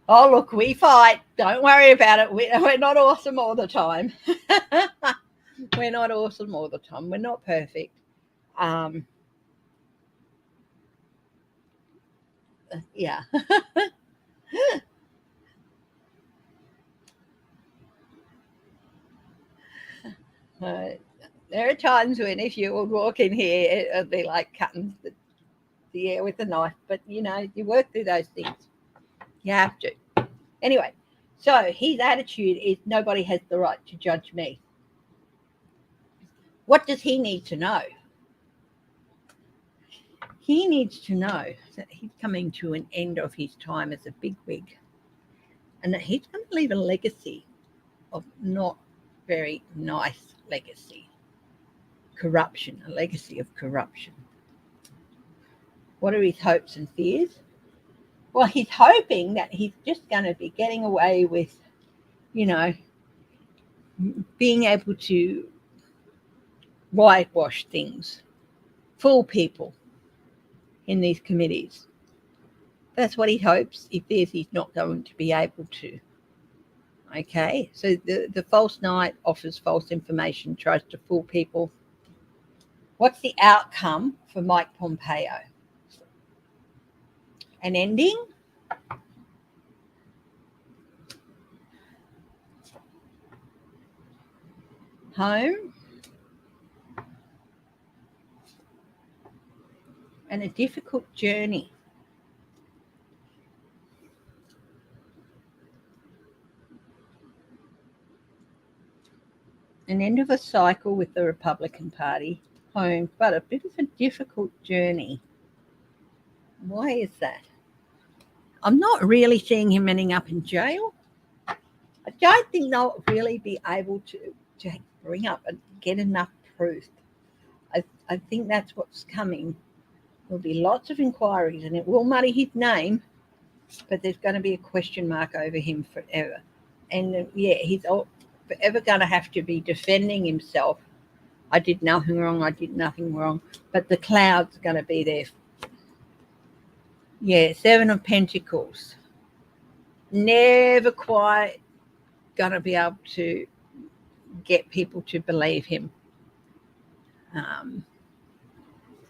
Oh, look, we fight. Don't worry about it. We're not awesome all the time. We're not awesome all the time. We're not perfect. Yeah. There are times when if you would walk in here, it would be like cutting the air with a knife. But, you work through those things. You have to. Anyway, so his attitude is nobody has the right to judge me. What does he need to know? He needs to know that he's coming to an end of his time as a bigwig and that he's going to leave a legacy of not very nice legacy. Corruption, a legacy of corruption. What are his hopes and fears? Well, he's hoping that he's just going to be getting away with, being able to whitewash things, fool people in these committees. That's what he hopes. If there's, he's not going to be able to. Okay, so the false knight offers false information, tries to fool people. What's the outcome for Mike Pompeo? An ending? Home? And a difficult journey. An end of a cycle with the Republican Party, home, but a bit of a difficult journey. Why is that? I'm not really seeing him ending up in jail. I don't think they'll really be able to bring up and get enough proof. I think that's what's coming. There'll be lots of inquiries and it will muddy his name, but there's going to be a question mark over him forever. And he's forever going to have to be defending himself. I did nothing wrong. I did nothing wrong. But the cloud's going to be there. Yeah, 7 of Pentacles. Never quite going to be able to get people to believe him.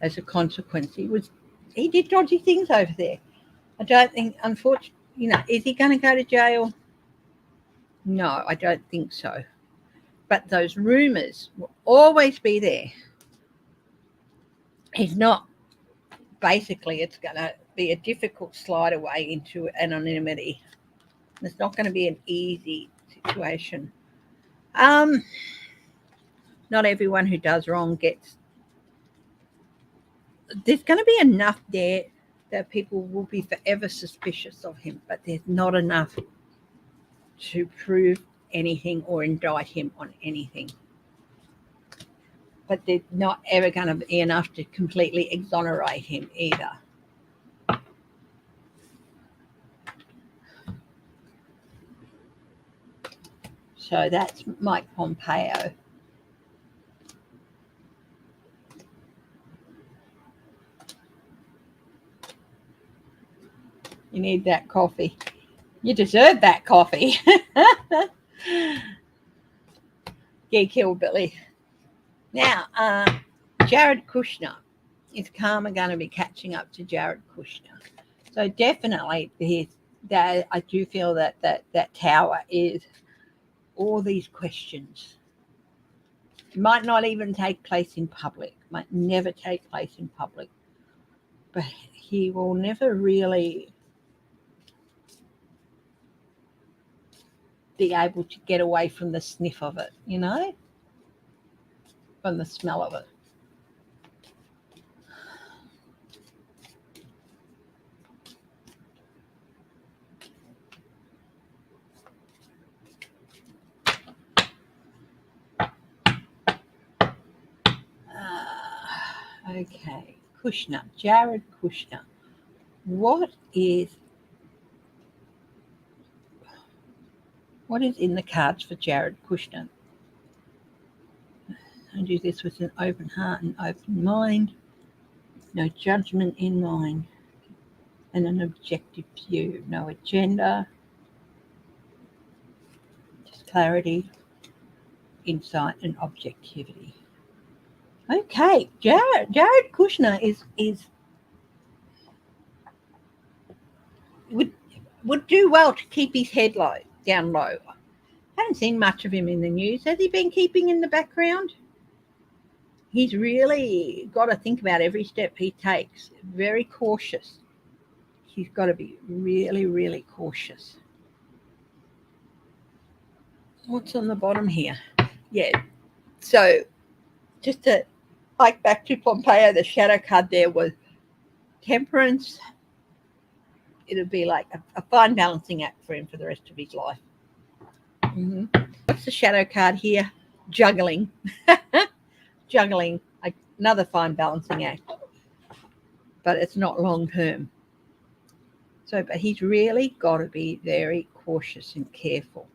As a consequence, he did dodgy things over there. I don't think, unfortunately, is he going to go to jail? No, I don't think so. But those rumours will always be there. He's not. Basically, it's going to be a difficult slide away into anonymity. It's not going to be an easy situation. Not everyone who does wrong gets. There's going to be enough there that people will be forever suspicious of him, but there's not enough to prove anything or indict him on anything. But there's not ever going to be enough to completely exonerate him either. So that's Mike Pompeo. You need that coffee. You deserve that coffee. Geek Hillbilly. Now, Jared Kushner. Is karma going to be catching up to Jared Kushner? So definitely, I do feel that tower is all these questions. It might not even take place in public. Might never take place in public. But he will never really be able to get away from the sniff of it, from the smell of it. Okay, Kushner, Jared Kushner. What is in the cards for Jared Kushner? I do this with an open heart and open mind, no judgment in mind, and an objective view. No agenda, just clarity, insight, and objectivity. Okay, Jared Kushner is would do well to keep his head down low. I haven't seen much of him in the news. Has he been keeping in the background? He's really got to think about every step he takes. Very cautious. He's got to be really, really cautious. What's on the bottom here? Yeah. So just to hike back to Pompeo, the shadow card there was temperance. It'll be like a fine balancing act for him for the rest of his life. Mm-hmm. What's the shadow card here? Juggling. Juggling, another fine balancing act. But it's not long term. So, but he's really got to be very cautious and careful.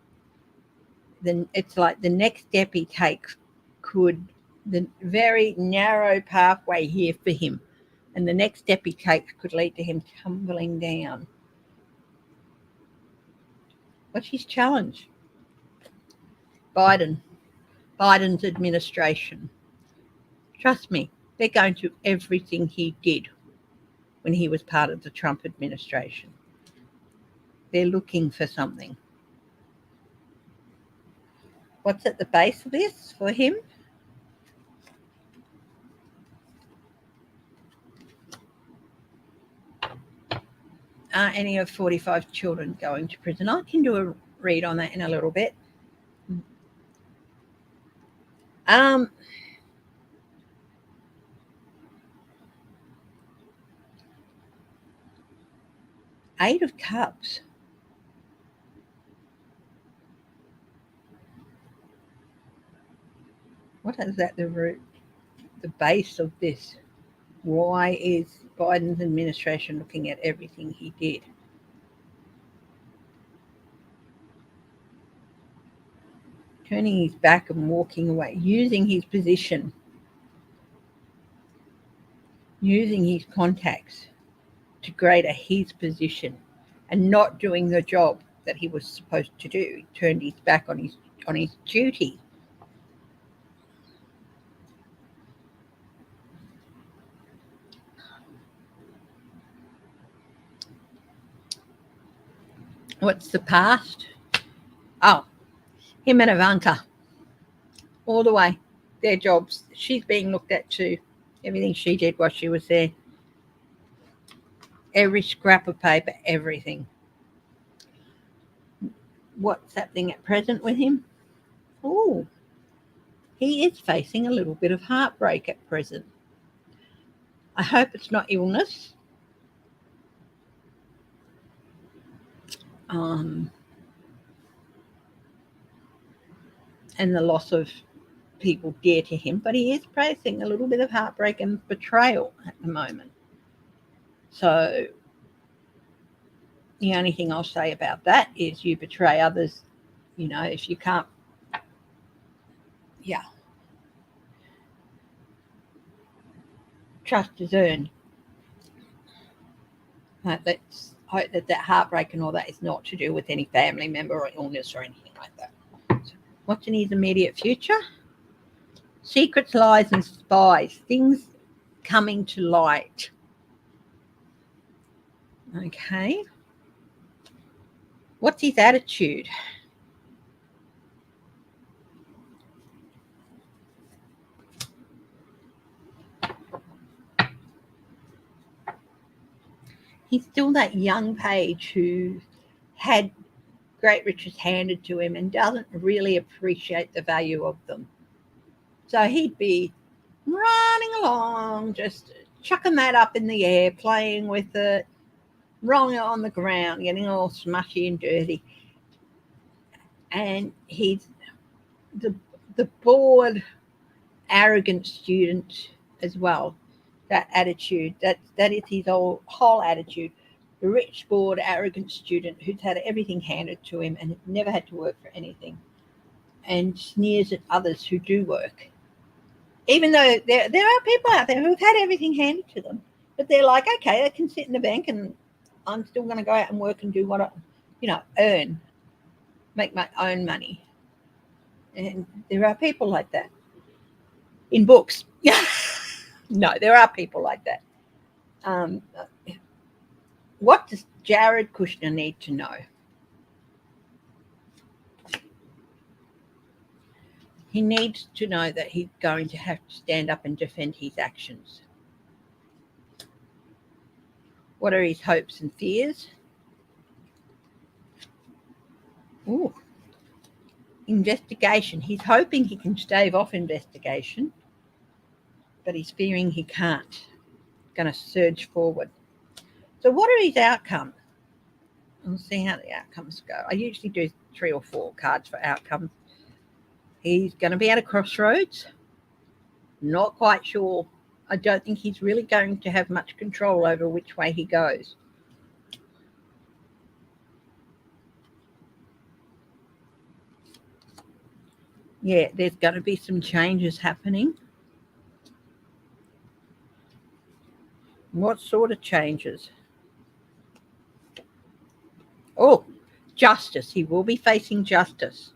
Then it's like the next step he takes the very narrow pathway here for him. and the next step he takes could lead to him tumbling down. What's his challenge? Biden's administration. Trust me, they're going to everything he did when he was part of the Trump administration. They're looking for something. What's at the base of this for him? Are any of 45 children going to prison? I can do a read on that in a little bit. 8 of Cups. What is that the root, the base of this? Why is Biden's administration looking at everything he did? Turning his back and walking away, using his position, using his contacts to greater his position and not doing the job that he was supposed to do. He turned his back on his duty. What's the past? Oh, him and Ivanka. All the way. Their jobs. She's being looked at too. Everything she did while she was there. Every scrap of paper, everything. What's happening at present with him? Oh, he is facing a little bit of heartbreak at present. I hope it's not illness. And the loss of people dear to him, but he is facing a little bit of heartbreak and betrayal at the moment. So the only thing I'll say about that is you betray others, if you can't, trust is earned. Let's hope that heartbreak and all that is not to do with any family member or illness or anything like that. So what's in his immediate future? Secrets, lies, and spies. Things coming to light. Okay. What's his attitude? He's still that young page who had great riches handed to him and doesn't really appreciate the value of them. So he'd be running along, just chucking that up in the air, playing with it, rolling it on the ground, getting all smushy and dirty. And he's the bored, arrogant student as well. That attitude, that is his whole attitude. The rich, bored, arrogant student who's had everything handed to him and never had to work for anything, and sneers at others who do work. Even though there are people out there who've had everything handed to them, but they're like, okay, I can sit in the bank and I'm still going to go out and work and do what I, earn, make my own money. And there are people like that in books. No, there are people like that. What does Jared Kushner need to know? He needs to know that he's going to have to stand up and defend his actions. What are his hopes and fears? Ooh. Investigation. He's hoping he can stave off investigation, but he's fearing he can't. Going to surge forward. So what are his outcomes? We'll see how the outcomes go. I usually do 3 or 4 cards for outcomes. He's going to be at a crossroads. Not quite sure. I don't think he's really going to have much control over which way he goes. Yeah, there's going to be some changes happening. What sort of changes? Oh, justice. He will be facing justice.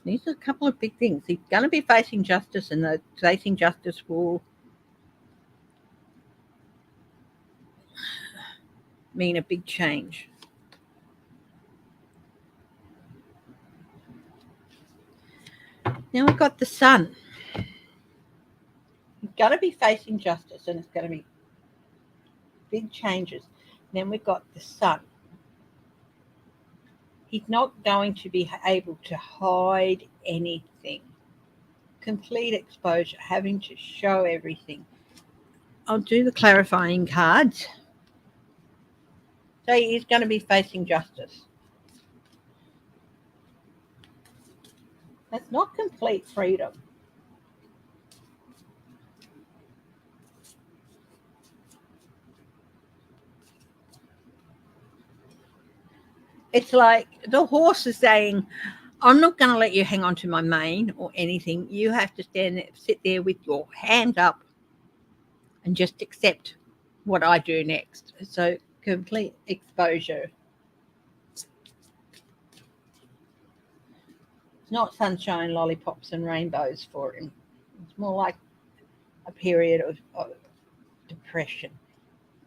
These are a couple of big things. He's going to be facing justice, and the facing justice will mean a big change. Now we've got the Sun. He's going to be facing justice, and it's going to be big changes. Then we've got the Sun. He's not going to be able to hide anything. Complete exposure, having to show everything. I'll do the clarifying cards. So he's going to be facing justice. That's not complete freedom. It's like the horse is saying, I'm not going to let you hang on to my mane or anything. You have to sit there with your hand up and just accept what I do next. So complete exposure. It's not sunshine, lollipops and rainbows for him. It's more like a period of depression.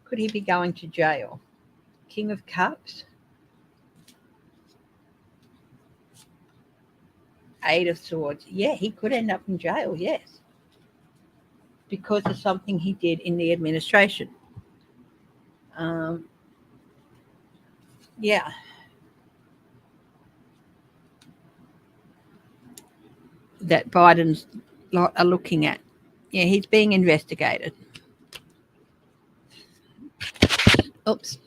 Could he be going to jail? King of Cups. Eight of Swords. Yeah, he could end up in jail, yes. Because of something he did in the administration. Yeah. That Biden's are looking at. Yeah, he's being investigated. Oops.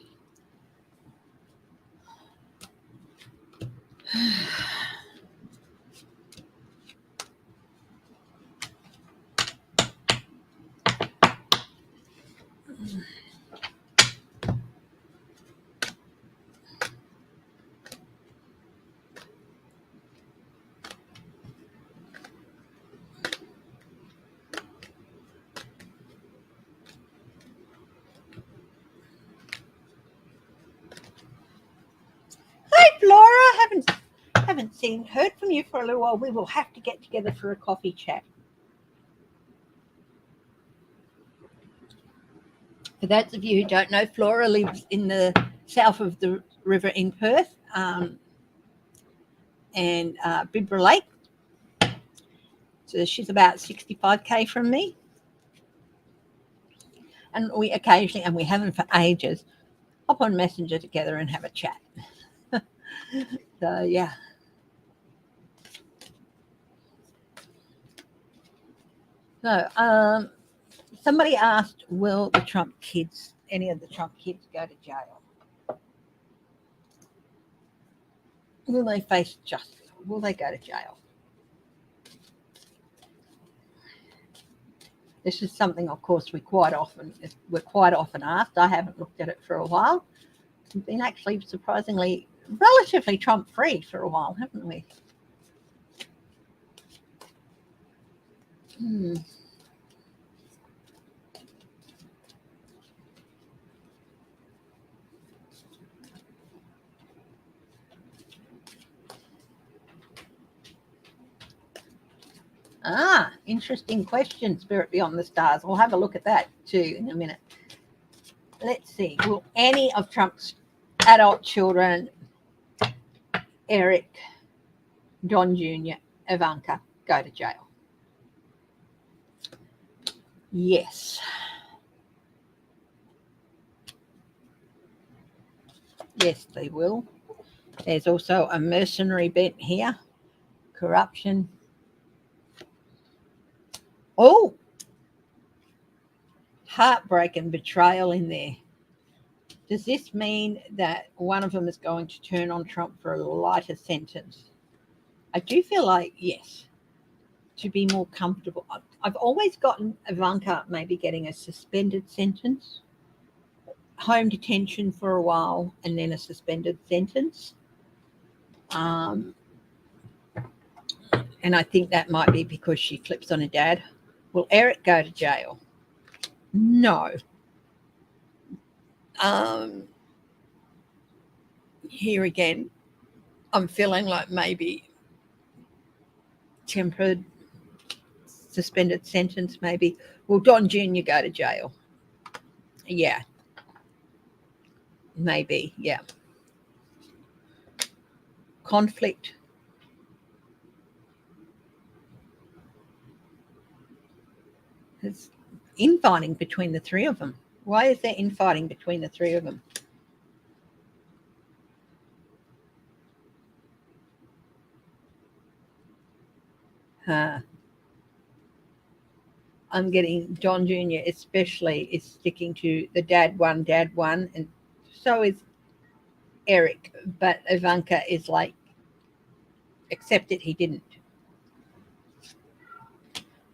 Hi, Flora. Haven't heard from you for a little while. We will have to get together for a coffee chat. For those of you who don't know, Flora lives in the south of the river in Perth and Bibra Lake. So she's about 65k from me. And we occasionally, and we haven't for ages, hop on Messenger together and have a chat. So, yeah. So, somebody asked, will any of the Trump kids go to jail? Will they face justice? Will they go to jail? This is something, of course, we're quite often asked. I haven't looked at it for a while. We've been actually surprisingly relatively Trump-free for a while, haven't we? Interesting question, Spirit Beyond the Stars. We'll have a look at that too in a minute. Let's see. Will any of Trump's adult children, Eric, Don Jr., Ivanka, go to jail? Yes. Yes, they will. There's also a mercenary bent here. Corruption. Oh, heartbreak and betrayal in there. Does this mean that one of them is going to turn on Trump for a lighter sentence? I do feel like, yes, to be more comfortable. I've always gotten Ivanka maybe getting a suspended sentence, home detention for a while, and then a suspended sentence. And I think that might be because she flips on her dad. Will Eric go to jail? No. Here again, I'm feeling like maybe tempered, suspended sentence, maybe. Will Don Jr. go to jail? Yeah. Maybe, yeah. Conflict. There's infighting between the three of them. Why is there infighting between the three of them? I'm getting John Jr. especially is sticking to the dad won, and so is Eric. But Ivanka is like, accept it, he didn't.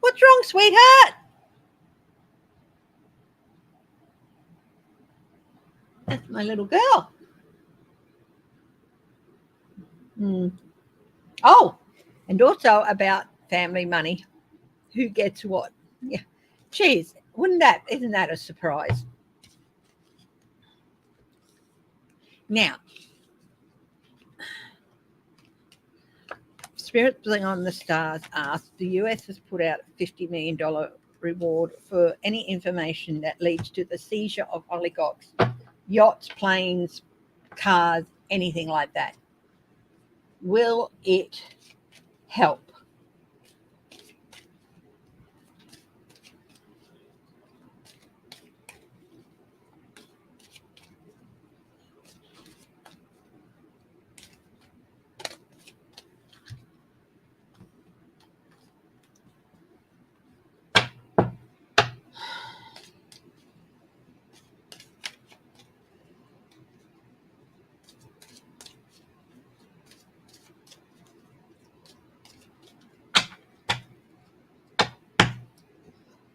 What's wrong, sweetheart? That's my little girl. Oh, and also about family money. Who gets what? Yeah. Geez, isn't that a surprise? Now, Spirit on the Stars asked, the US has put out a $50 million reward for any information that leads to the seizure of oligarchs, yachts, planes, cars, anything like that. Will it help?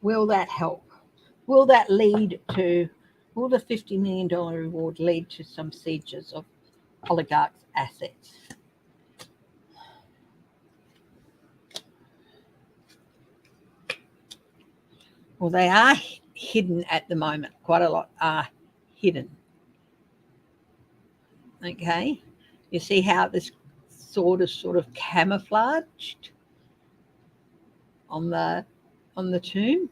Will that help? Will the $50 million reward lead to some seizures of oligarchs' assets? Well, they are hidden at the moment. Quite a lot are hidden. Okay, you see how this sword is sort of camouflaged on the tomb.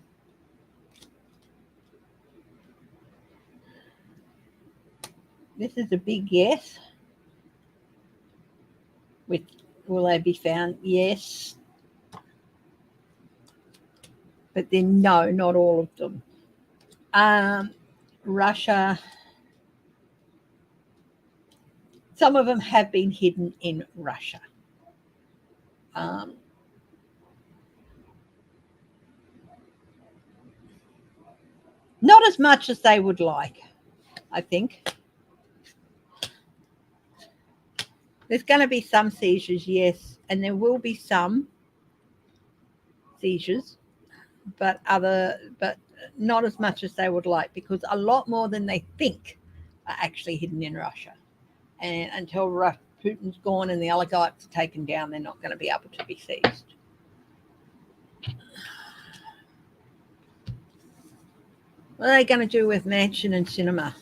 This is a big yes. Will they be found? Yes. But then no, not all of them. Russia, some of them have been hidden in Russia. Not as much as they would like, I think. There's going to be some seizures, yes, and there will be some seizures, but not as much as they would like, because a lot more than they think are actually hidden in Russia. And until Putin's gone and the oligarchs are taken down, they're not going to be able to be seized. What are they going to do with Mansion and Cinema?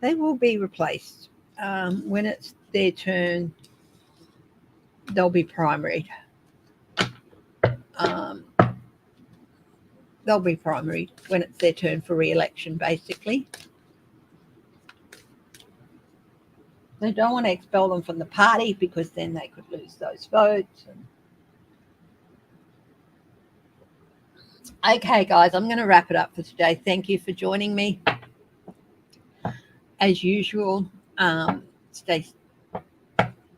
They will be replaced. When it's their turn, they'll be primaried. They'll be primaried when it's their turn for re-election, basically. They don't want to expel them from the party because then they could lose those votes. Okay, guys, I'm going to wrap it up for today. Thank you for joining me. As usual, stay.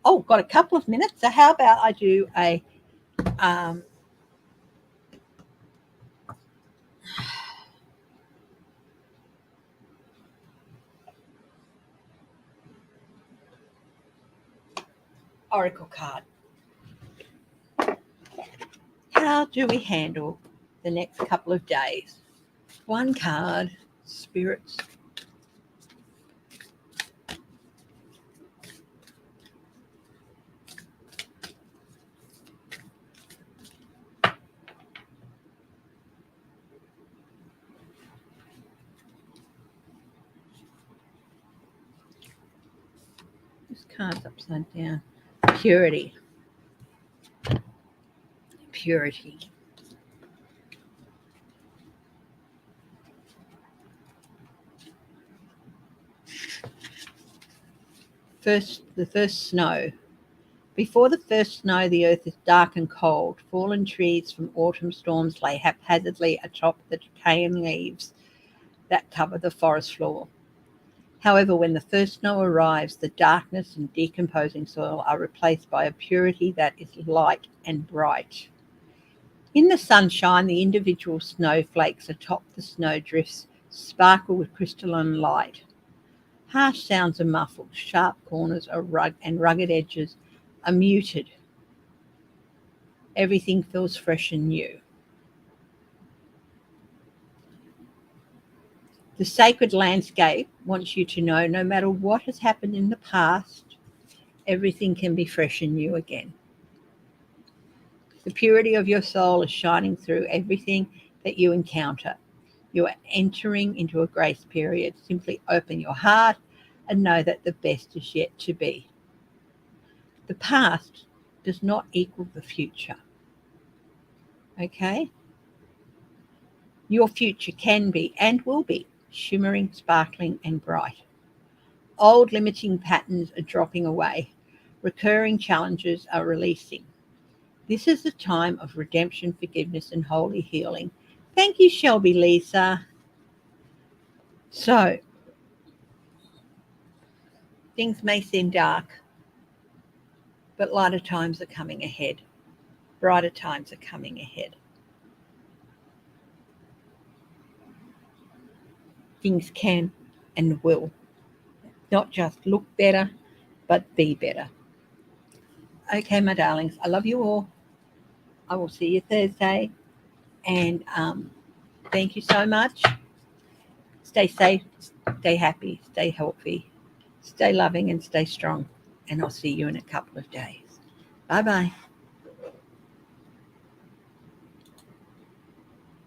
Oh, got a couple of minutes. So how about I do a oracle card. How do we handle the next couple of days? One card, spirits. cards upside down. Purity. Purity. The first snow. Before the first snow, the earth is dark and cold. Fallen trees from autumn storms lay haphazardly atop the decaying leaves that cover the forest floor. However, when the first snow arrives, the darkness and decomposing soil are replaced by a purity that is light and bright. In the sunshine, the individual snowflakes atop the snowdrifts sparkle with crystalline light. Harsh sounds are muffled, sharp corners are rugged edges are muted. Everything feels fresh and new. The sacred landscape wants you to know no matter what has happened in the past, everything can be fresh and new again. The purity of your soul is shining through everything that you encounter. You are entering into a grace period. Simply open your heart and know that the best is yet to be. The past does not equal the future. Okay? Your future can be and will be shimmering, sparkling, and bright. Old limiting patterns are dropping away. Recurring challenges are releasing. This is the time of redemption, forgiveness, and holy healing. Thank you, Shelby Lisa. So, things may seem dark, but lighter times are coming ahead. Brighter times are coming ahead. Things can and will not just look better, but be better. Okay, my darlings, I love you all. I will see you Thursday. And thank you so much. Stay safe, stay happy, stay healthy, stay loving, and stay strong. And I'll see you in a couple of days. Bye-bye.